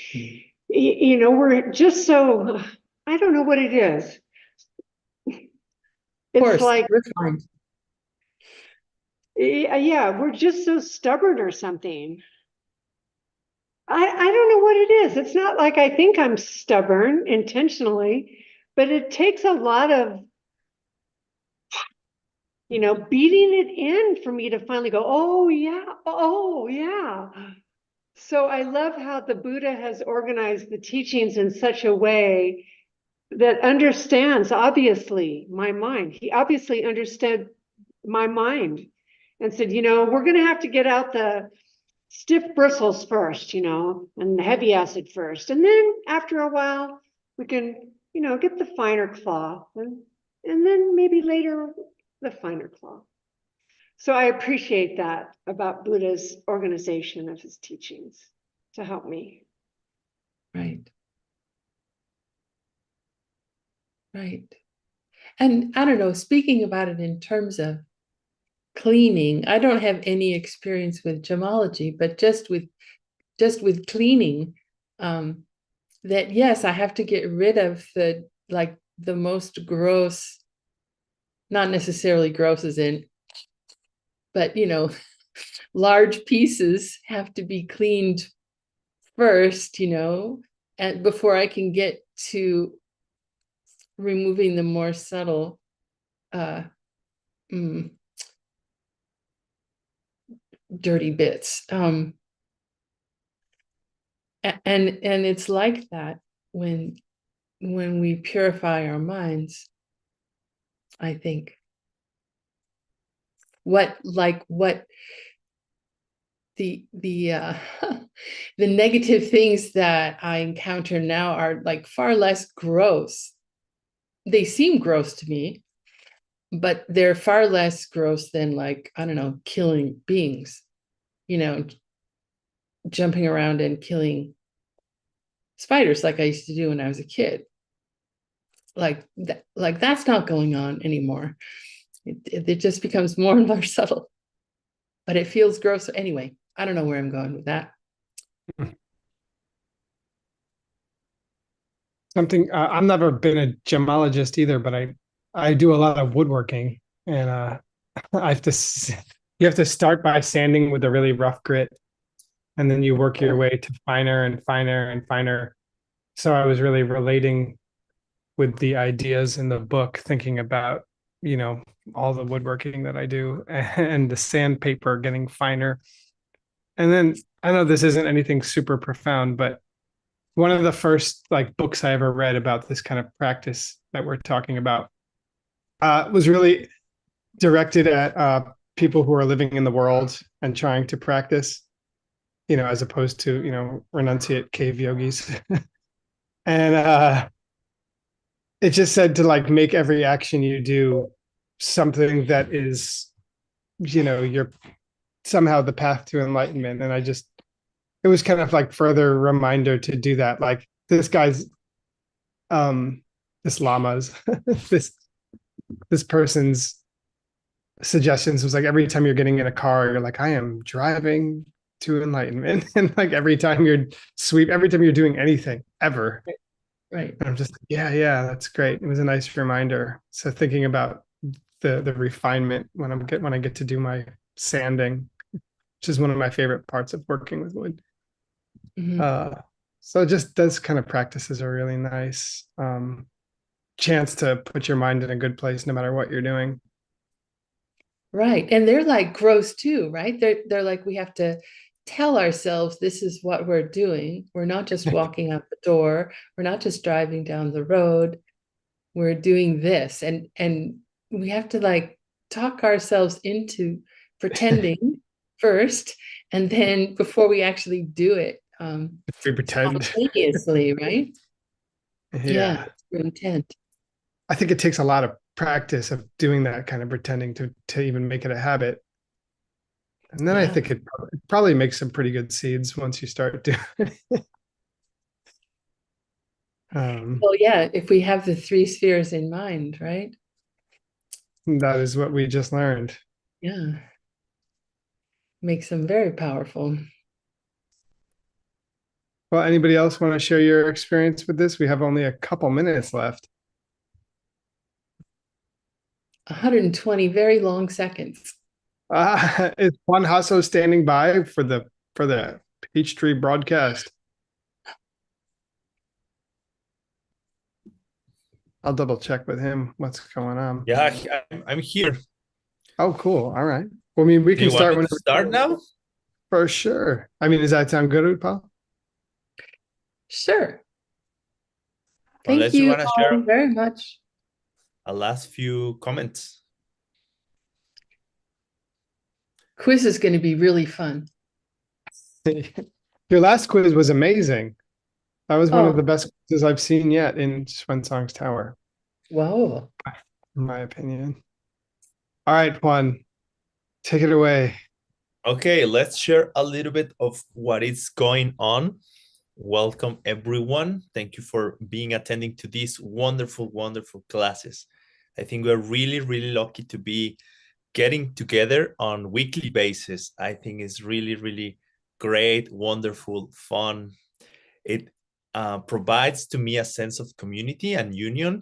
you know, we're just so, I don't know what it is. It's like, refined. yeah, we're just so stubborn or something. I don't know what it is. It's not like I think I'm stubborn intentionally, but it takes a lot of, you know, beating it in for me to finally go, oh yeah, oh yeah. So I love how the Buddha has organized the teachings in such a way that understands, obviously, my mind. He obviously understood my mind and said, you know, we're going to have to get out the stiff bristles first, you know, and the heavy acid first. And then after a while, we can, you know, get the finer claw and then maybe later the finer claw. So I appreciate that about Buddha's organization of his teachings. to help me. Right. Right. And I don't know, speaking about it in terms of cleaning, I don't have any experience with gemology, but just with cleaning, that yes, I have to get rid of the most gross, not necessarily gross as in, but large pieces have to be cleaned first, and before I can get to removing the more subtle dirty bits. And it's like that when we purify our minds, I think. What the the negative things that I encounter now are like far less gross. They seem gross to me, but they're far less gross than, like, I don't know, killing beings, jumping around and killing spiders like I used to do when I was a kid. Like that's not going on anymore. It just becomes more and more subtle, but it feels gross anyway. I don't know where I'm going with that. Something I've never been a gemologist either, but I do a lot of woodworking, and you have to start by sanding with a really rough grit, and then you work your way to finer and finer and finer. So I was really relating with the ideas in the book, thinking about, all the woodworking that I do and the sandpaper getting finer. And then I know this isn't anything super profound, but one of the first books I ever read about this kind of practice that we're talking about was really directed at people who are living in the world and trying to practice, as opposed to, renunciate cave yogis. And it just said to make every action you do something that is, you're somehow the path to enlightenment. And it was kind of further reminder to do that. Like this guy's, this lama's, this person's suggestions was every time you're getting in a car, you're like, I am driving to enlightenment. And every time you're doing anything ever. Right. And I'm just yeah, that's great. It was a nice reminder. So thinking about the refinement when I get to do my sanding, which is one of my favorite parts of working with wood. Mm-hmm. So just those kind of practices are really nice. Chance to put your mind in a good place no matter what you're doing. Right. And they're gross too, right? They're like, we have to tell ourselves this is what we're doing. We're not just walking out the door. We're not just driving down the road. We're doing this. And we have to talk ourselves into pretending first, and then before we actually do it, we pretend spontaneously, right? Yeah. Intent. I think it takes a lot of practice of doing that kind of pretending to even make it a habit. And then I think it probably makes some pretty good seeds once you start doing it. Well, yeah, if we have the 3 spheres in mind, right? That is what we just learned. Yeah. Makes them very powerful. Well, anybody else want to share your experience with this? We have only a couple minutes left. 120 very long seconds. Is Juan Hasso standing by for the Peachtree broadcast? I'll double check with him what's going on. Yeah, I'm here. Oh, cool. All right. Well, I mean, we can start when start now. For sure. I mean, does that sound good, Paul? Sure. Unless Thank you want to share very much. A last few comments. Quiz is going to be really fun. Your last quiz was amazing. That was one of the best quizzes I've seen yet in Xuanzang's tower. Wow. In my opinion. All right, Juan, take it away. Okay, let's share a little bit of what is going on. Welcome, everyone. Thank you for being attending to these wonderful, wonderful classes. I think we're really, really lucky to be getting together on weekly basis. I think it's really, really great, wonderful, fun. It provides to me a sense of community and union,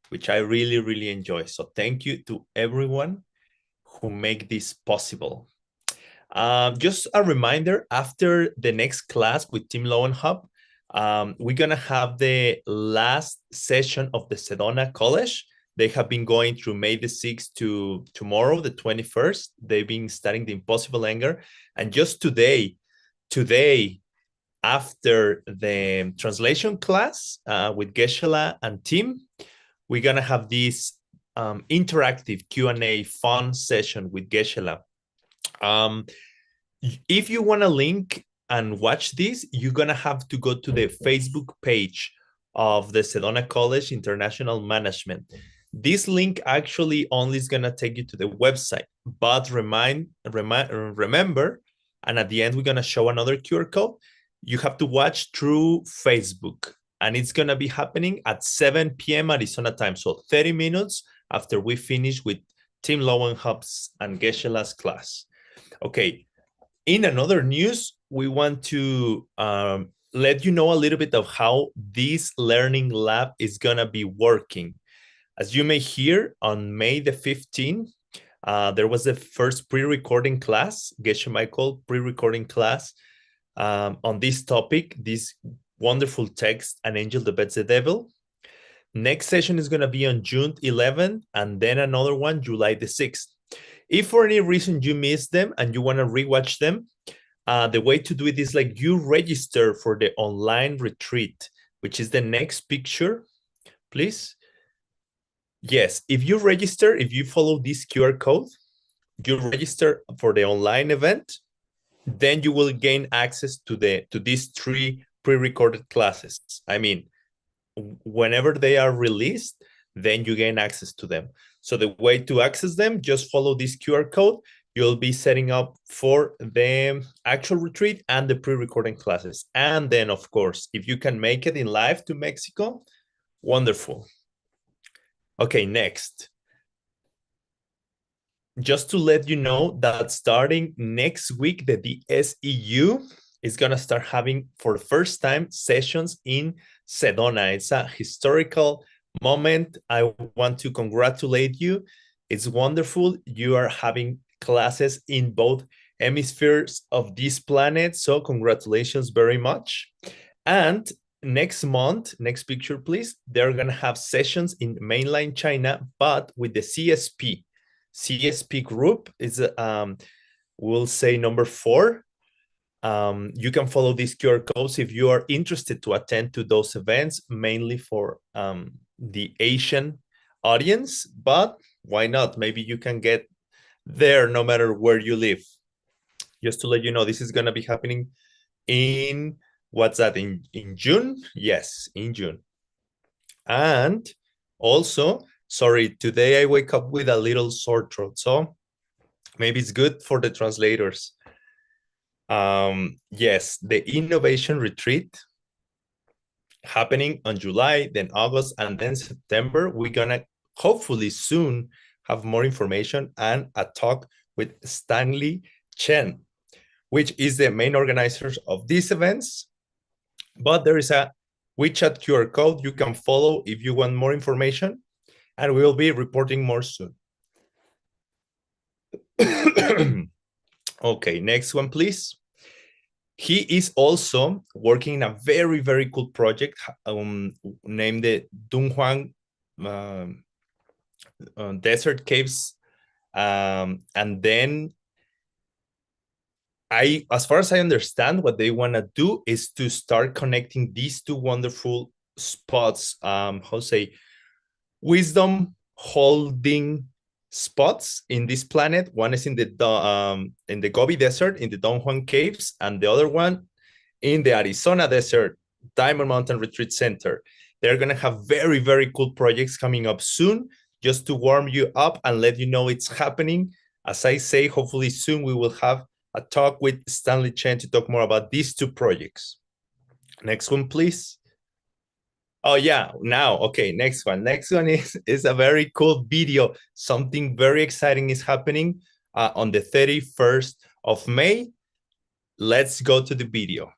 which I really, really enjoy. So thank you to everyone who make this possible. Just a reminder, after the next class with Team Lowen Hub, we're gonna have the last session of the Sedona College. They have been going through May the 6th to tomorrow, the 21st. They've been studying the impossible anger. And just today, after the translation class with Geshe and Tim, we're gonna have this interactive Q&A fun session with Geshe. If you want to link and watch this, you're going to have to go to the Facebook page of the Sedona College International Management. This link actually only is going to take you to the website, but remember, and at the end, we're going to show another QR code. You have to watch through Facebook, and it's going to be happening at 7 p.m. Arizona time. So 30 minutes after we finish with Team Lowen Hubs and Geshe-la's class. Okay. In another news, we want to let you know a little bit of how this learning lab is going to be working. As you may hear, on May the 15th, there was the first pre-recording class, Geshe Michael pre-recording class on this topic, this wonderful text, An Angel That Bets the Devil. Next session is going to be on June 11th, and then another one, July the 6th. If for any reason you missed them and you want to rewatch them, the way to do it is like you register for the online retreat, which is the next picture, please. Yes, if you register, if you follow this QR code, you register for the online event, then you will gain access to these 3 pre-recorded classes. I mean, whenever they are released, then you gain access to them. So the way to access them, just follow this QR code. You'll be setting up for the actual retreat and the pre-recording classes. And then, of course, if you can make it in live to Mexico, wonderful. Okay, next. Just to let you know that starting next week, the DSEU is going to start having, for the first time, sessions in Sedona. It's a historical moment. I want to congratulate you. It's wonderful. You are having classes in both hemispheres of this planet. So congratulations very much. And next month, next picture, please, they're going to have sessions in mainland China, but with the CSP. CSP group is, we'll say, number 4. You can follow these QR codes if you are interested to attend to those events, mainly for the Asian audience, but why not? Maybe you can get there no matter where you live. Just to let you know, this is going to be happening in, what's that, in June? Yes, in June. And also, sorry, today I wake up with a little sore throat, so maybe it's good for the translators. Yes, the innovation retreat happening on July, then August, and then September. We're gonna hopefully soon have more information and a talk with Stanley Chen, which is the main organizers of these events. But there is a WeChat QR code you can follow if you want more information, and we will be reporting more soon. Okay, next one, please. He is also working in a very, very cool project named the Dunhuang Desert Caves. And then as far as I understand, what they want to do is to start connecting these 2 wonderful spots, wisdom holding spots in this planet. One is in the Gobi Desert, in the Dunhuang Caves, and the other one in the Arizona Desert, Diamond Mountain Retreat Center. They're going to have very, very cool projects coming up soon, just to warm you up and let you know it's happening. As I say, hopefully soon we will have a talk with Stanley Chen to talk more about these two projects. Next one, please. Oh yeah, now, okay, next one. Next one is a very cool video. Something very exciting is happening on the 31st of May. Let's go to the video.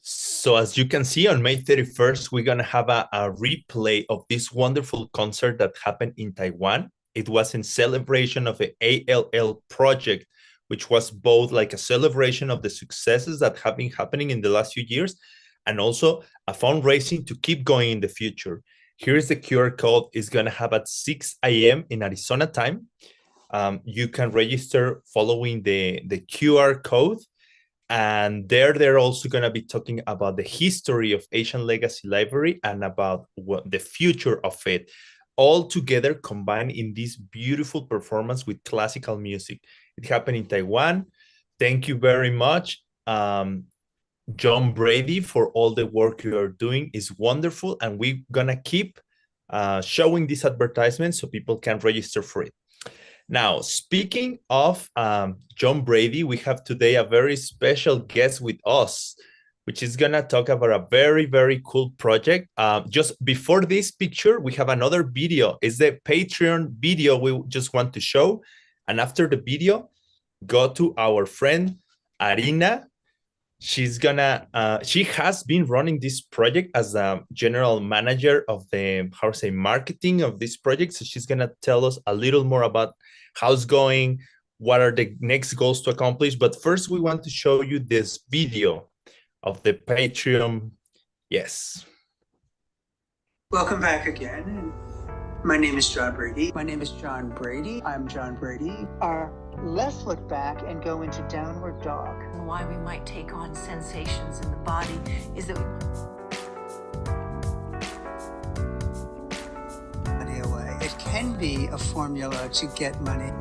So as you can see, on May 31st, we're going to have a replay of this wonderful concert that happened in Taiwan. It was in celebration of the ALL project, which was both like a celebration of the successes that have been happening in the last few years, and also a fundraising to keep going in the future. Here's the QR code. It's going to have at 6 a.m. in Arizona time. You can register following the QR code. And they're also going to be talking about the history of Asian Legacy Library and about what the future of it, all together combined in this beautiful performance with classical music. It happened in Taiwan. Thank you very much, John Brady, for all the work you are doing. Is wonderful, and we're going to keep showing this advertisement so people can register for it. Now, speaking of John Brady, we have today a very special guest with us, which is going to talk about a very, very cool project. Just before this picture, we have another video. It's the Patreon video we just want to show. And after the video, go to our friend, Arina. She's gonna, she has been running this project as a general manager of the, marketing of this project. So she's gonna tell us a little more about how it's going, what are the next goals to accomplish. But first, we want to show you this video of the Patreon. Yes. Welcome back again. My name is John Brady. My name is John Brady. I'm John Brady. Let's look back and go into downward dog. Why we might take on sensations in the body is that Money away. It can be a formula to get money.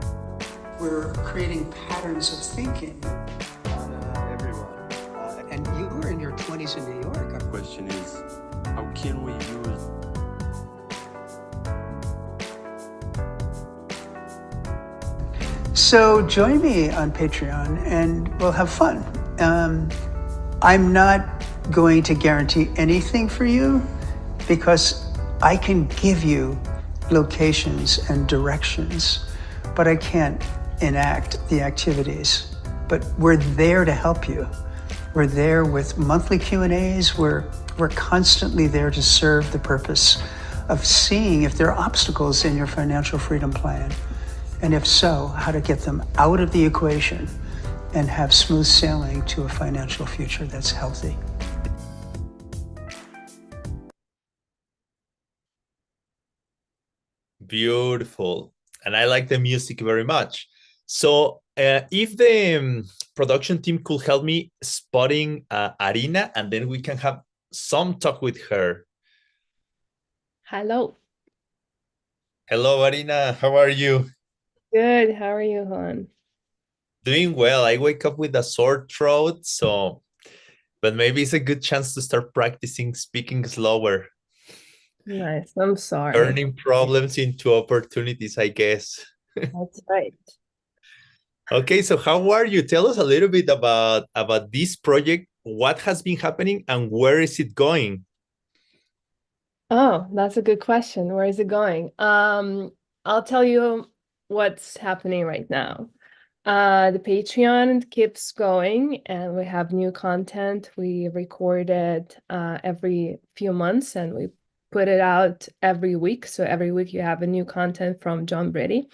We're creating patterns of thinking. Everyone. And you were in your 20s in New York. The question is, how can we use So join me on Patreon and we'll have fun. I'm not going to guarantee anything for you because I can give you locations and directions, but I can't enact the activities. But we're there to help you. We're there with monthly Q&As. We're constantly there to serve the purpose of seeing if there are obstacles in your financial freedom plan. And if so, how to get them out of the equation and have smooth sailing to a financial future that's healthy. Beautiful. And I like the music very much. So if the production team could help me spotting Arina, and then we can have some talk with her. Hello. Hello, Arina. How are you? Good. How are you, Juan? Doing well. I wake up with a sore throat, so, but maybe it's a good chance to start practicing speaking slower. Nice. I'm sorry. Turning problems into opportunities, I guess. That's right. Okay, so how are you? Tell us a little bit about this project. What has been happening and where is it going? Oh, that's a good question. Where is it going? I'll tell you what's happening right now. The Patreon keeps going and we have new content. We record it every few months and we put it out every week. So every week you have a new content from John Brady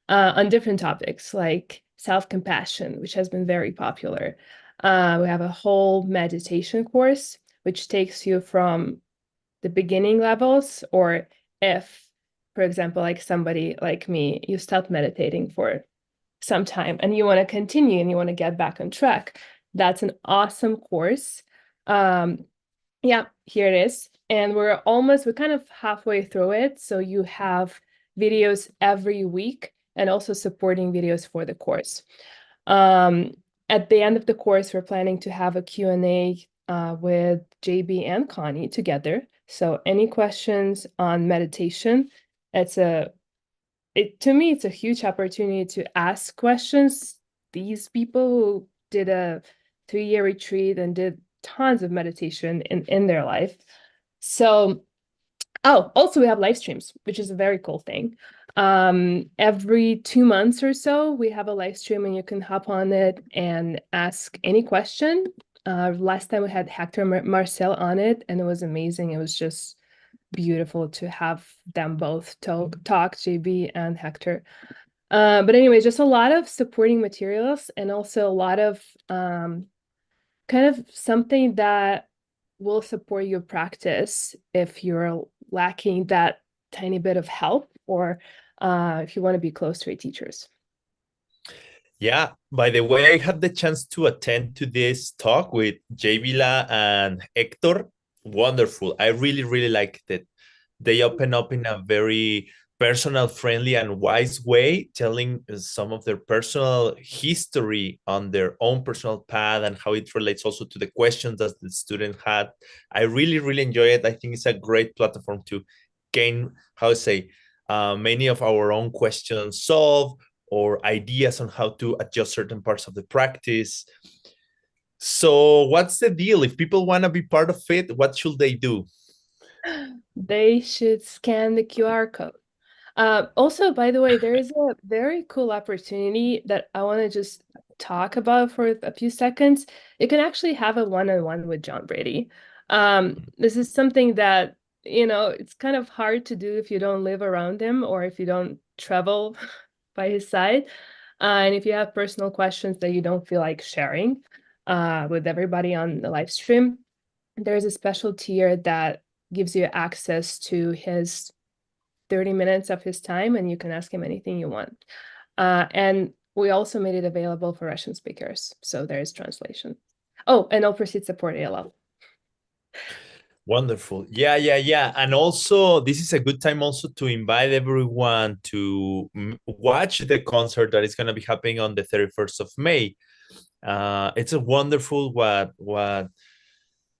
on different topics like self-compassion, which has been very popular. We have a whole meditation course, which takes you from the beginning levels, or if, for example, like somebody like me, you stopped meditating for some time and you want to continue and you want to get back on track. That's an awesome course. Yeah, here it is. And we're kind of halfway through it. So you have videos every week and also supporting videos for the course. At the end of the course, we're planning to have a Q&A with JB and Connie together. So any questions on meditation, to me, it's a huge opportunity to ask questions. These people who did a 3-year retreat and did tons of meditation in their life. So, also we have live streams, which is a very cool thing. Every 2 months or so, we have a live stream and you can hop on it and ask any question. Last time we had Hector Marcel on it, and it was amazing. It was just beautiful to have them both talk, JB and Hector. But anyway, just a lot of supporting materials and also a lot of kind of something that will support your practice if you're lacking that tiny bit of help, or if you want to be close to your teachers. Yeah, by the way, I had the chance to attend to this talk with Javila and Hector. Wonderful. I really, really liked it. They open up in a very personal, friendly, and wise way, telling some of their personal history on their own personal path and how it relates also to the questions that the student had. I really, really enjoy it. I think it's a great platform to gain, many of our own questions solved, or ideas on how to adjust certain parts of the practice. So what's the deal? If people want to be part of it, what should they do? They should scan the QR code. Also, by the way, there is a very cool opportunity that I want to just talk about for a few seconds. You can actually have a one-on-one with John Brady. This is something that, it's kind of hard to do if you don't live around him or if you don't travel by his side. And if you have personal questions that you don't feel like sharing with everybody on the live stream, there's a special tier that gives you access to his 30 minutes of his time, and you can ask him anything you want. And we also made it available for Russian speakers, so there is translation. Oh, and no proceed support ALL. Wonderful. Yeah. And also, this is a good time also to invite everyone to watch the concert that is going to be happening on the 31st of May. It's a wonderful what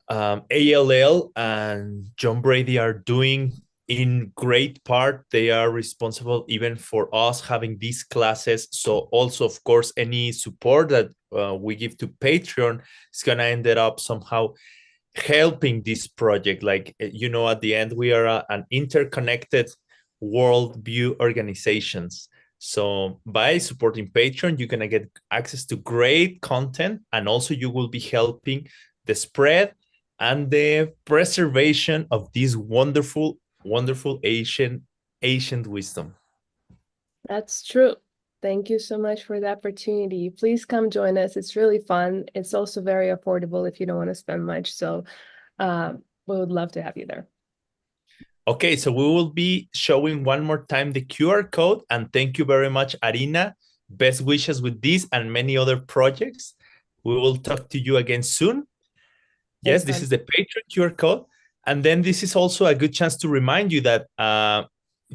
ALL and John Brady are doing. In great part, they are responsible even for us having these classes. So also, of course, any support that we give to Patreon is going to end up somehow helping this project. Like, at the end, we are an interconnected worldview organizations. So by supporting Patreon, you're going to get access to great content, and also you will be helping the spread and the preservation of this wonderful ancient wisdom. That's true. Thank you so much for the opportunity. Please come join us. It's really fun. It's also very affordable if you don't want to spend much. So we would love to have you there. Okay, so we will be showing one more time the QR code. And thank you very much, Arina. Best wishes with this and many other projects. We will talk to you again soon. Yes, this is the Patreon QR code. And then this is also a good chance to remind you that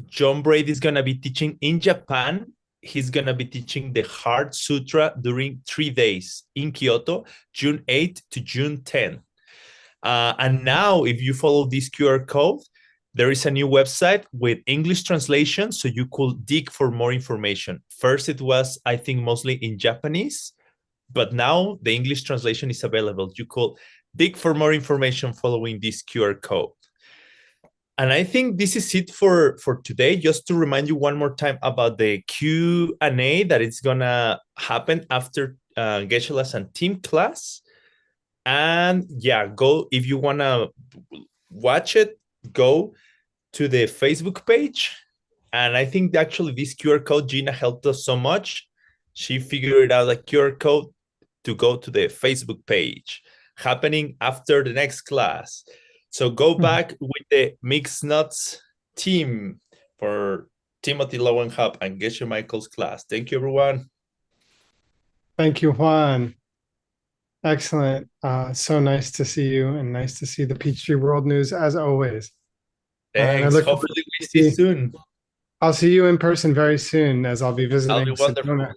John Brady is going to be teaching in Japan. He's going to be teaching the Heart Sutra during 3 days in Kyoto, June 8th to June 10th. And now, if you follow this QR code, there is a new website with English translation, so you could dig for more information. First, it was, I think, mostly in Japanese, but now the English translation is available. You could dig for more information following this QR code. And I think this is it for today. Just to remind you one more time about the Q&A that is going to happen after Geshe and team class. And yeah, go if you want to watch it. go to the Facebook page. And I think actually this QR code, Gina helped us so much. She figured out a QR code to go to the Facebook page happening after the next class. So go back with the Mixed Nuts team for Timothy Lowenhub and Geshe Michael's class. Thank you, everyone. Thank you, Juan. Excellent. So nice to see you and nice to see the Peachtree World News as always. And I Thanks. look Hopefully we see you soon. I'll see you in person very soon as I'll be visiting That'll be wonderful. Sedona.